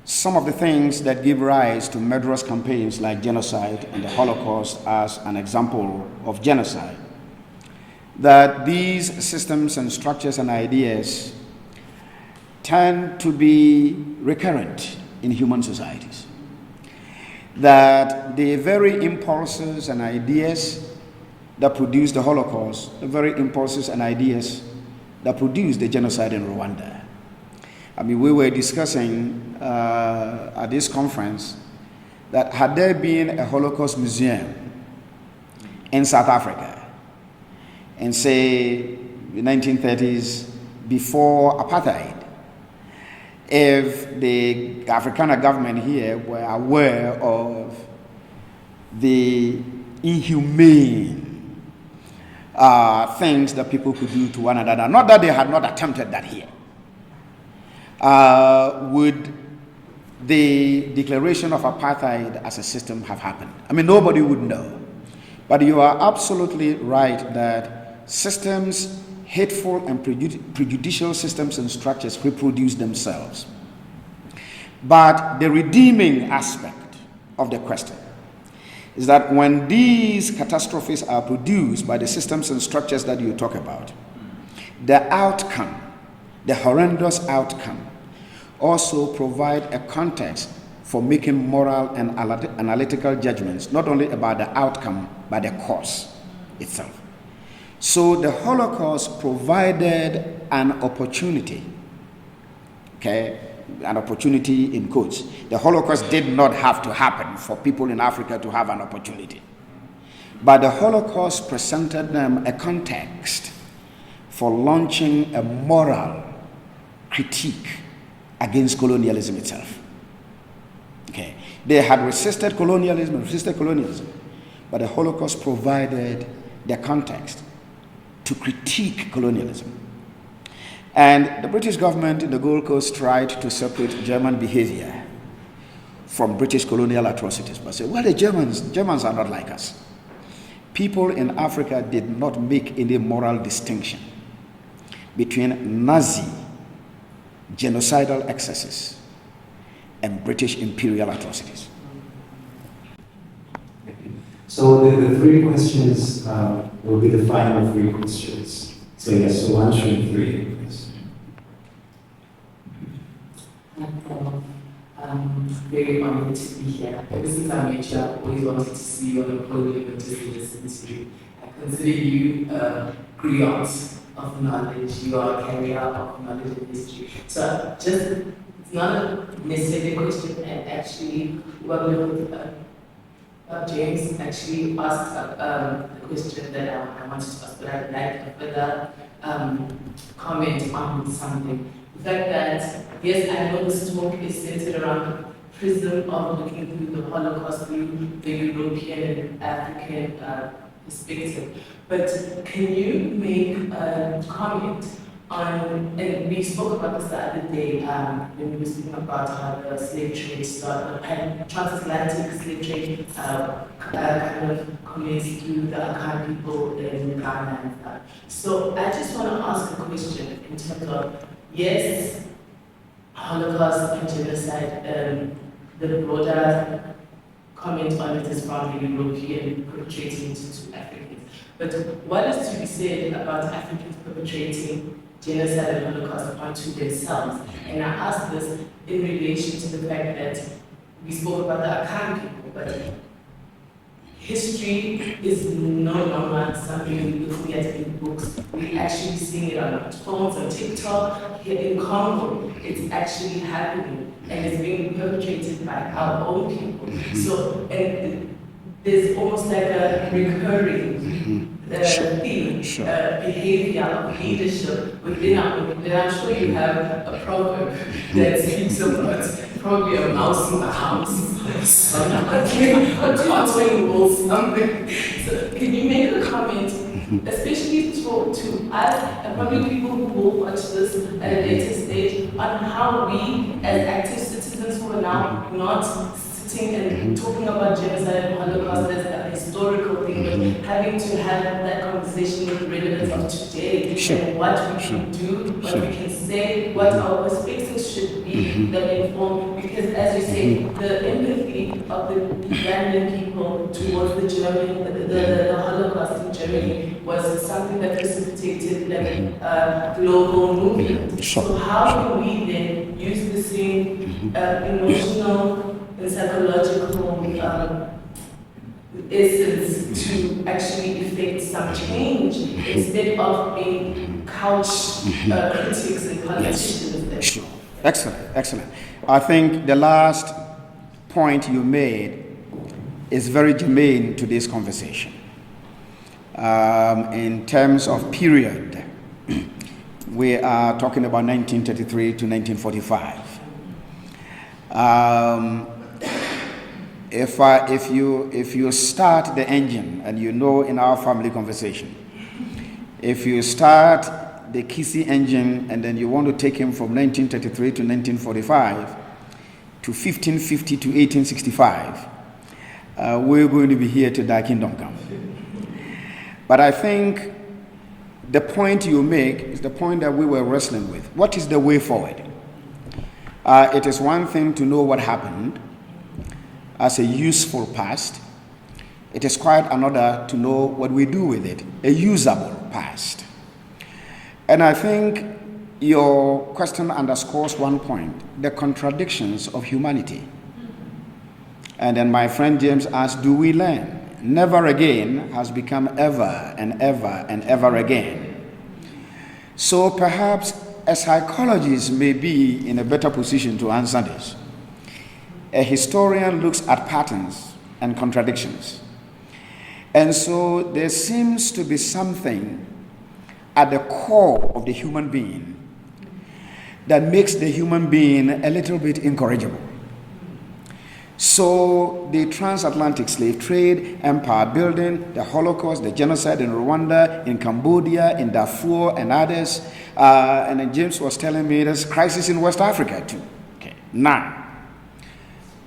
some of the things that give rise to murderous campaigns like genocide and the Holocaust as an example of genocide, that these systems and structures and ideas tend to be recurrent in human societies. That the very impulses and ideas that produced the Holocaust, the very impulses and ideas that produced the genocide in Rwanda. I mean, we were discussing at this conference that had there been a Holocaust museum in South Africa in, say, the 1930s, before apartheid, if the Afrikaner government here were aware of the inhumane things that people could do to one another, not that they had not attempted that here, would the declaration of apartheid as a system have happened? I mean, nobody would know. But you are absolutely right that systems, hateful and prejudicial systems and structures reproduce themselves. But the redeeming aspect of the question is that when these catastrophes are produced by the systems and structures that you talk about, the outcome, the horrendous outcome, also provide a context for making moral and analytical judgments, not only about the outcome, but the cause itself. So the Holocaust provided an opportunity, okay, an opportunity in quotes. The Holocaust did not have to happen for people in Africa to have an opportunity. But the Holocaust presented them a context for launching a moral critique against colonialism itself. Okay. They had resisted colonialism, but the Holocaust provided the context to critique colonialism. And the British government in the Gold Coast tried to separate German behavior from British colonial atrocities, but said, well, the Germans are not like us. People in Africa did not make any moral distinction between Nazi genocidal excesses and British imperial atrocities. So the three questions will be the final three questions. So yes, so 1, 2, and 3. Yes. Very honored to be here. Ever since I met you, I've always wanted to see you on a podium and just listen to you. I consider you a griot of knowledge. You are a carrier of knowledge and history. So just, it's not necessarily a question, and actually, James actually asked a question that I wanted to ask, but I'd like a further comment on something. The fact that, yes, I know this talk is centered around the prism of looking through the Holocaust through the European and African perspective, but can you make a comment on, and we spoke about this the other day when we were speaking about how the slave trade started, and transatlantic slave trade kind of commenced through the Akan people in Ghana and stuff. So I just want to ask a question in terms of, yes, Holocaust and genocide, the broader comment on it is from the European perpetrating to Africans. But what is to be said about Africans perpetrating genocide and Holocaust onto themselves? And I ask this in relation to the fact that we spoke about the Akan people, but history is no longer something we look at in books. We actually see it on our phones, on TikTok, here in Congo. It's actually happening, and it's being perpetrated by our own people. So, and there's almost like a recurring theme, behavior of leadership within our movement. And I'm sure you have a proverb that speaks about probably a mouse in the house, or tottering wolves, something. So can you make a comment, especially to us and probably people who will watch this at a later stage, on how we as active citizens who are now not sitting and talking about genocide and Holocaust as a historical thing, but having to have that conversation with the relevance of today, and what we can do, what we can say, what our perspectives should be that inform, because as you say, the empathy of the Ugandan people towards the German, the Holocaust in Germany was something that precipitated like global movement. So how can we then use the same emotional and psychological essence to actually effect some change instead of being couch critics and politicians? Sure. Excellent, excellent. I think the last point you made is very germane to this conversation. In terms of period, we are talking about 1933 to 1945. If you start the engine, and you know in our family conversation, if you start the Kissi engine and then you want to take him from 1933 to 1945 to 1550 to 1865, we're going to be here till thy kingdom come. But I think the point you make is the point that we were wrestling with. What is the way forward? It is one thing to know what happened as a useful past. It is quite another to know what we do with it, a usable past. And I think your question underscores one point, the contradictions of humanity. And then my friend James asked, do we learn? Never again has become ever and ever and ever again. So perhaps a psychologist may be in a better position to answer this. A historian looks at patterns and contradictions. And so there seems to be something at the core of the human being that makes the human being a little bit incorrigible. So the transatlantic slave trade, empire building, the Holocaust, the genocide in Rwanda, in Cambodia, in Darfur, and others. And then James was telling me there's crisis in West Africa too. Okay. Now,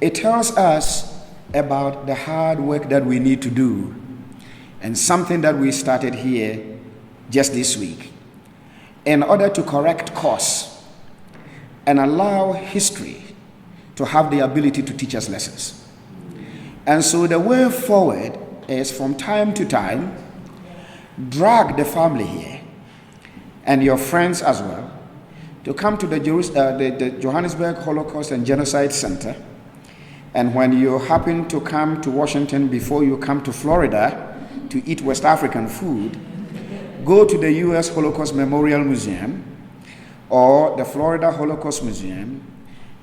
it tells us about the hard work that we need to do, and something that we started here just this week, in order to correct course and allow history to have the ability to teach us lessons. And so the way forward is, from time to time, drag the family here and your friends as well to come to the Johannesburg Holocaust and Genocide Center. And when you happen to come to Washington before you come to Florida to eat West African food, go to the U.S. Holocaust Memorial Museum or the Florida Holocaust Museum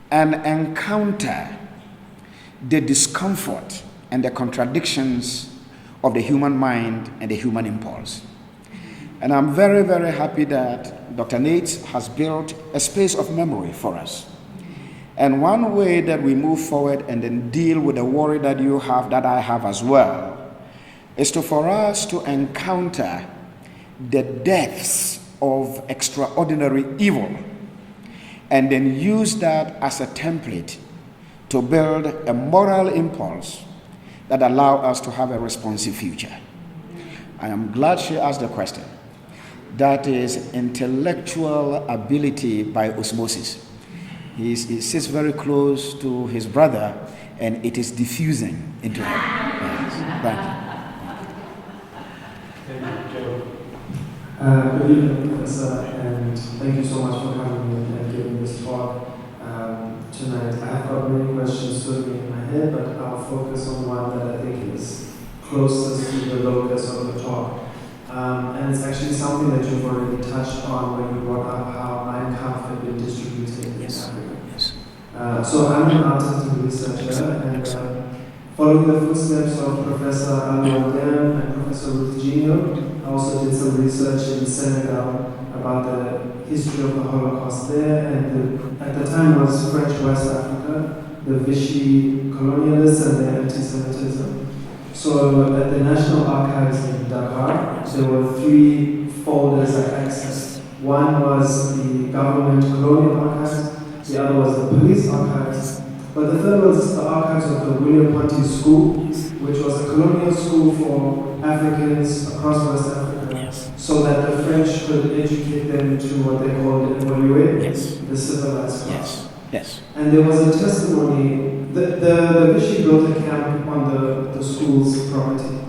and encounter the discomfort and the contradictions of the human mind and the human impulse. And I'm very, very happy that Dr. Nates has built a space of memory for us. And one way that we move forward and then deal with the worry that you have, that I have as well, is for us to encounter the depths of extraordinary evil and then use that as a template to build a moral impulse that allow us to have a responsive future. I am glad she asked the question. That is intellectual ability by osmosis. He sits very close to his brother, and it is diffusing into him. Yes. Thank you. Thank you, Joe. Good evening, Professor, and thank you so much for coming and giving this talk tonight. I have got many questions. swimming in my head, but I'll focus on one that I think is closest to the locus of the talk. And it's actually something that you've already touched on when you brought up how Mein Kampf had been distributed in Africa. Yes. So I'm an artist and researcher, and following the footsteps of Professor Alou Adem and Professor Ruth Gino, I also did some research in Senegal about the history of the Holocaust there, and at the time was French West Africa, the Vichy colonialists and their anti-Semitism. So at the National Archives in Dakar, there were 3 folders I accessed. One was the government colonial archives, the other was the police archives, but the third was the archives of the William Ponty School, which was a colonial school for Africans across West Africa, so that the French could educate them to what they called évoluer, the civilized class. Yes. And there was a testimony, the Vichy built a camp on the school's property,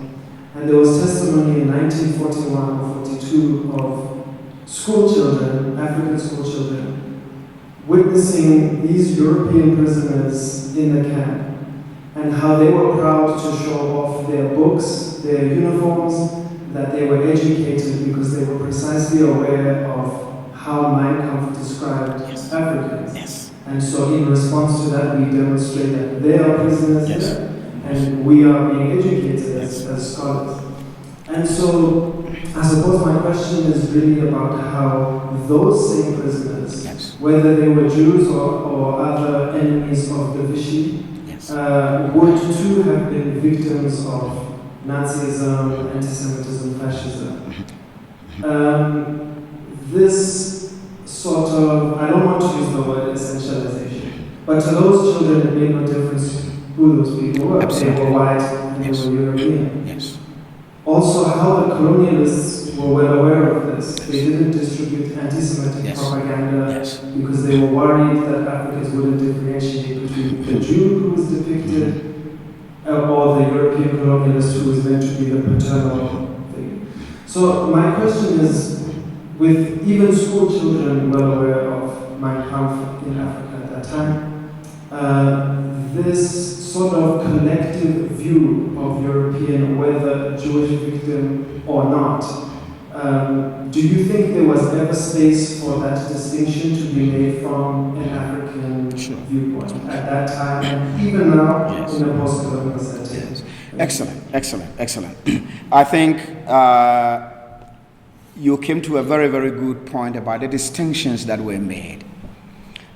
and there was testimony in 1941 or 42 of school children, African school children, witnessing these European prisoners in the camp and how they were proud to show off their books, their uniforms, that they were educated because they were precisely aware of how Mein Kampf described Africans. And so in response to that, we demonstrate that they are prisoners here, and we are being educated as scholars. And so I suppose my question is really about how those same prisoners, whether they were Jews or other enemies of the Vichy, would too have been victims of Nazism, anti-Semitism, fascism. This sort of, I don't want to use the word essentialization, but to those children it made no difference who those people were. They were white and they were European. Also, how the colonialists were well aware of this. They didn't distribute anti-Semitic propaganda because they were worried that Africans wouldn't differentiate between the Jew who was depicted or the European colonialist who was meant to be the paternal thing. So my question is, with even school children well aware of Mein Kampf in Africa at that time, this sort of collective view of European, whether Jewish victim or not, do you think there was ever space for that distinction to be made from an African viewpoint at that time, and even now in a post-colonial setting? Excellent. I think you came to a very, very good point about the distinctions that were made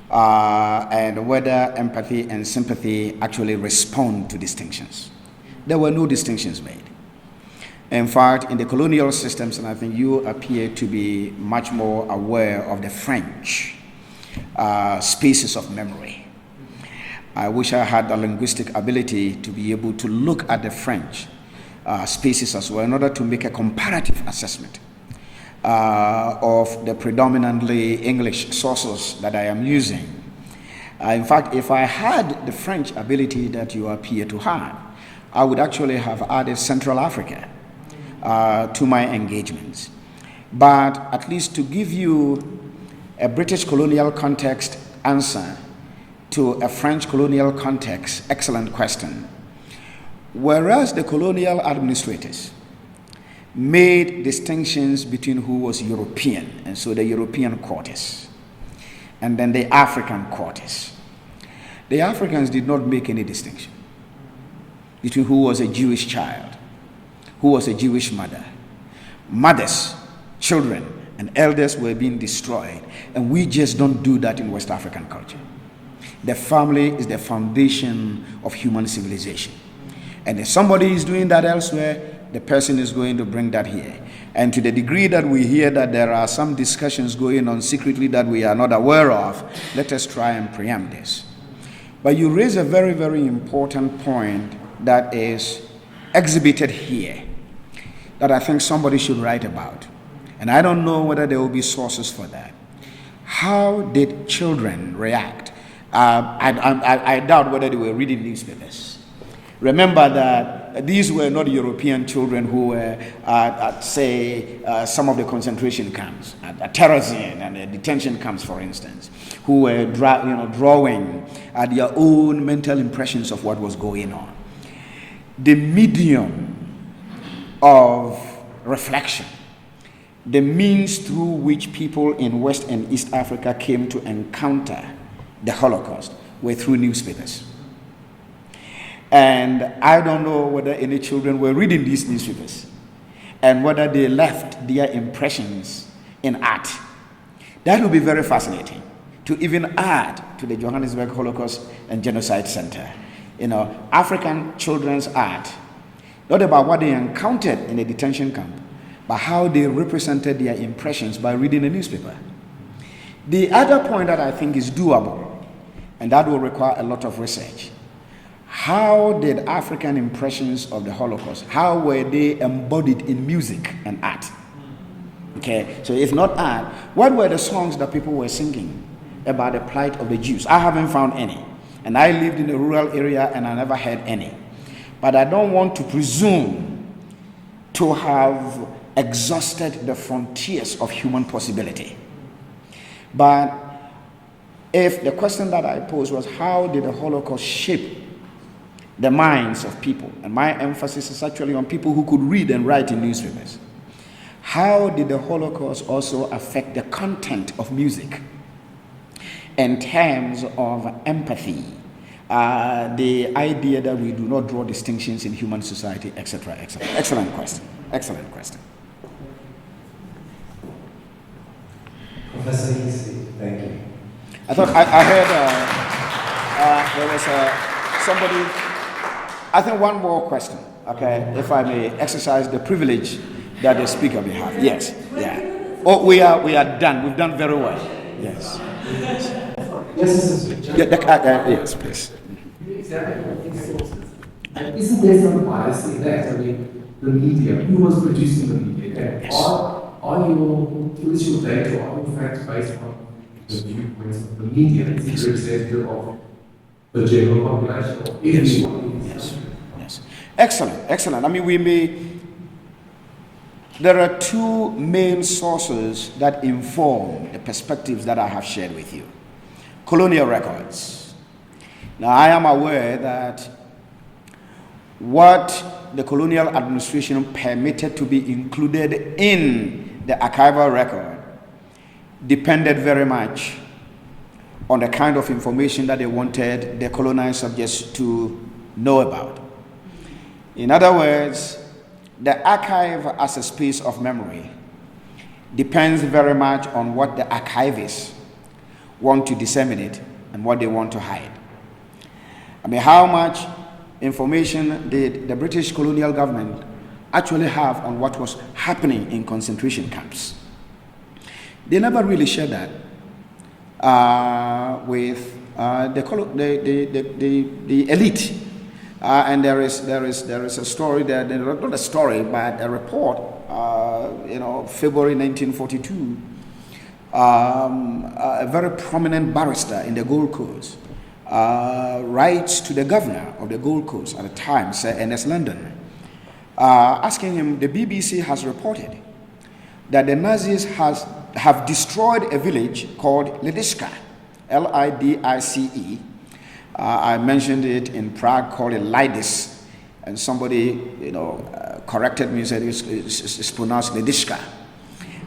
and whether empathy and sympathy actually respond to distinctions. There were no distinctions made. In fact, in the colonial systems, and I think you appear to be much more aware of the French spaces of memory. I wish I had the linguistic ability to be able to look at the French spaces as well in order to make a comparative assessment of the predominantly English sources that I am using. In fact, if I had the French ability that you appear to have, I would actually have added Central Africa to my engagements. But at least to give you a British colonial context answer to a French colonial context, excellent question. Whereas the colonial administrators made distinctions between who was European, and so the European quarters, and then the African quarters, the Africans did not make any distinction between who was a Jewish child, who was a Jewish mother. Mothers, children, and elders were being destroyed, and we just don't do that in West African culture. The family is the foundation of human civilization, and if somebody is doing that elsewhere, the person is going to bring that here. And to the degree that we hear that there are some discussions going on secretly that we are not aware of, let us try and preempt this. But you raise a very, very important point that is exhibited here that I think somebody should write about. And I don't know whether there will be sources for that. How did children react? I doubt whether they were reading newspapers. Remember that these were not European children who were at say, some of the concentration camps, at Terezin and the detention camps, for instance, who were drawing at their own mental impressions of what was going on. The medium of reflection, the means through which people in West and East Africa came to encounter the Holocaust, were through newspapers. And I don't know whether any children were reading these newspapers and whether they left their impressions in art. That would be very fascinating to even add to the Johannesburg Holocaust and Genocide Center. African children's art, not about what they encountered in a detention camp, but how they represented their impressions by reading a newspaper. The other point that I think is doable, and that will require a lot of research, how did African impressions of the Holocaust, how were they embodied in music and art? Okay, so if not art, what were the songs that people were singing about the plight of the Jews? I haven't found any. And I lived in a rural area and I never heard any. But I don't want to presume to have exhausted the frontiers of human possibility. But if the question that I posed was, how did the Holocaust shape the minds of people? And my emphasis is actually on people who could read and write in newspapers. How did the Holocaust also affect the content of music in terms of empathy, the idea that we do not draw distinctions in human society, etc., etc.? Excellent question. Excellent question. Professor Kissi, thank you. I thought I heard there was somebody. I think one more question, okay, if I may exercise the privilege that the speaker may have. Yes, yeah. Oh, we are done. We've done very well. Yes. Yes, please. Isn't there some bias in that? I mean, the media, who was producing the media? Yes. Is your data are in fact based on the viewpoints of the media? Is it representative of the general population or everyone? Yes. Excellent. I mean, there are two main sources that inform the perspectives that I have shared with you. Colonial records. Now, I am aware that what the colonial administration permitted to be included in the archival record depended very much on the kind of information that they wanted the colonized subjects to know about. In other words, the archive as a space of memory depends very much on what the archivists want to disseminate and what they want to hide. I mean, how much information did the British colonial government actually have on what was happening in concentration camps? They never really shared that with the elite. And there is a story that, not a story, but a report, February 1942, a very prominent barrister in the Gold Coast writes to the governor of the Gold Coast at the time, Sir Ernest London, asking him, the BBC has reported that the Nazis have destroyed a village called Lidice, Lidice. I mentioned it in Prague, called it Lidice, and somebody, corrected me and said it's pronounced Lidice.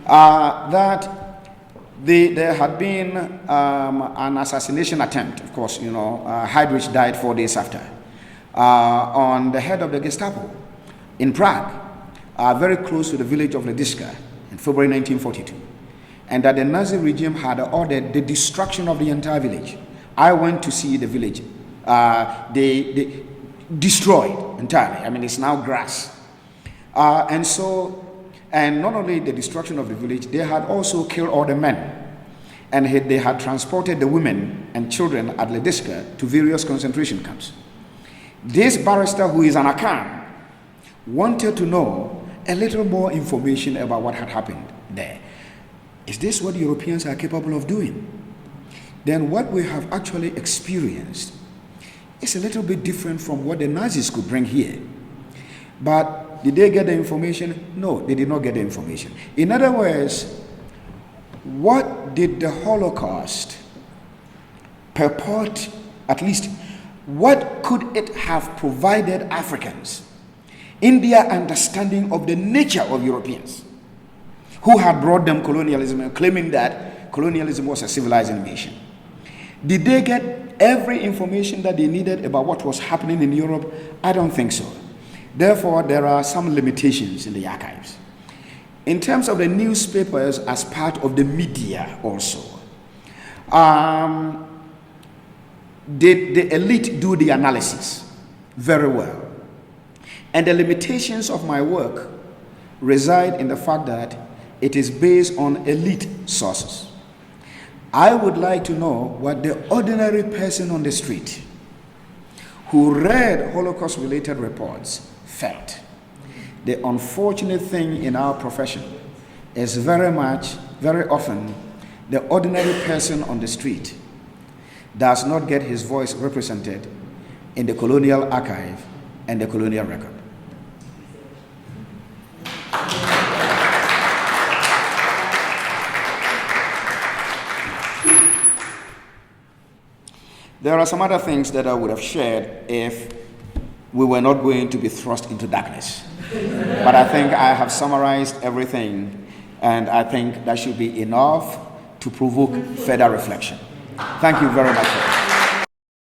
That there had been an assassination attempt, of course, Heydrich died 4 days after, on the head of the Gestapo in Prague, very close to the village of Lidice in February 1942, and that the Nazi regime had ordered the destruction of the entire village. I went to see the village. They destroyed entirely. I mean, it's now grass. And not only the destruction of the village, they had also killed all the men. And they had transported the women and children at Lidice to various concentration camps. This barrister, who is an Akan, wanted to know a little more information about what had happened there. Is this what Europeans are capable of doing? Then what we have actually experienced is a little bit different from what the Nazis could bring here. But did they get the information? No, they did not get the information. In other words, what did the Holocaust purport, at least, what could it have provided Africans in their understanding of the nature of Europeans who had brought them colonialism and claiming that colonialism was a civilized invasion? Did they get every information that they needed about what was happening in Europe? I don't think so. Therefore, there are some limitations in the archives. In terms of the newspapers as part of the media also, did the elite do the analysis? Very well. And the limitations of my work reside in the fact that it is based on elite sources. I would like to know what the ordinary person on the street who read Holocaust-related reports felt. The unfortunate thing in our profession is very often, the ordinary person on the street does not get his voice represented in the colonial archive and the colonial record. There are some other things that I would have shared if we were not going to be thrust into darkness. But I think I have summarized everything, and I think that should be enough to provoke further reflection. Thank you very much.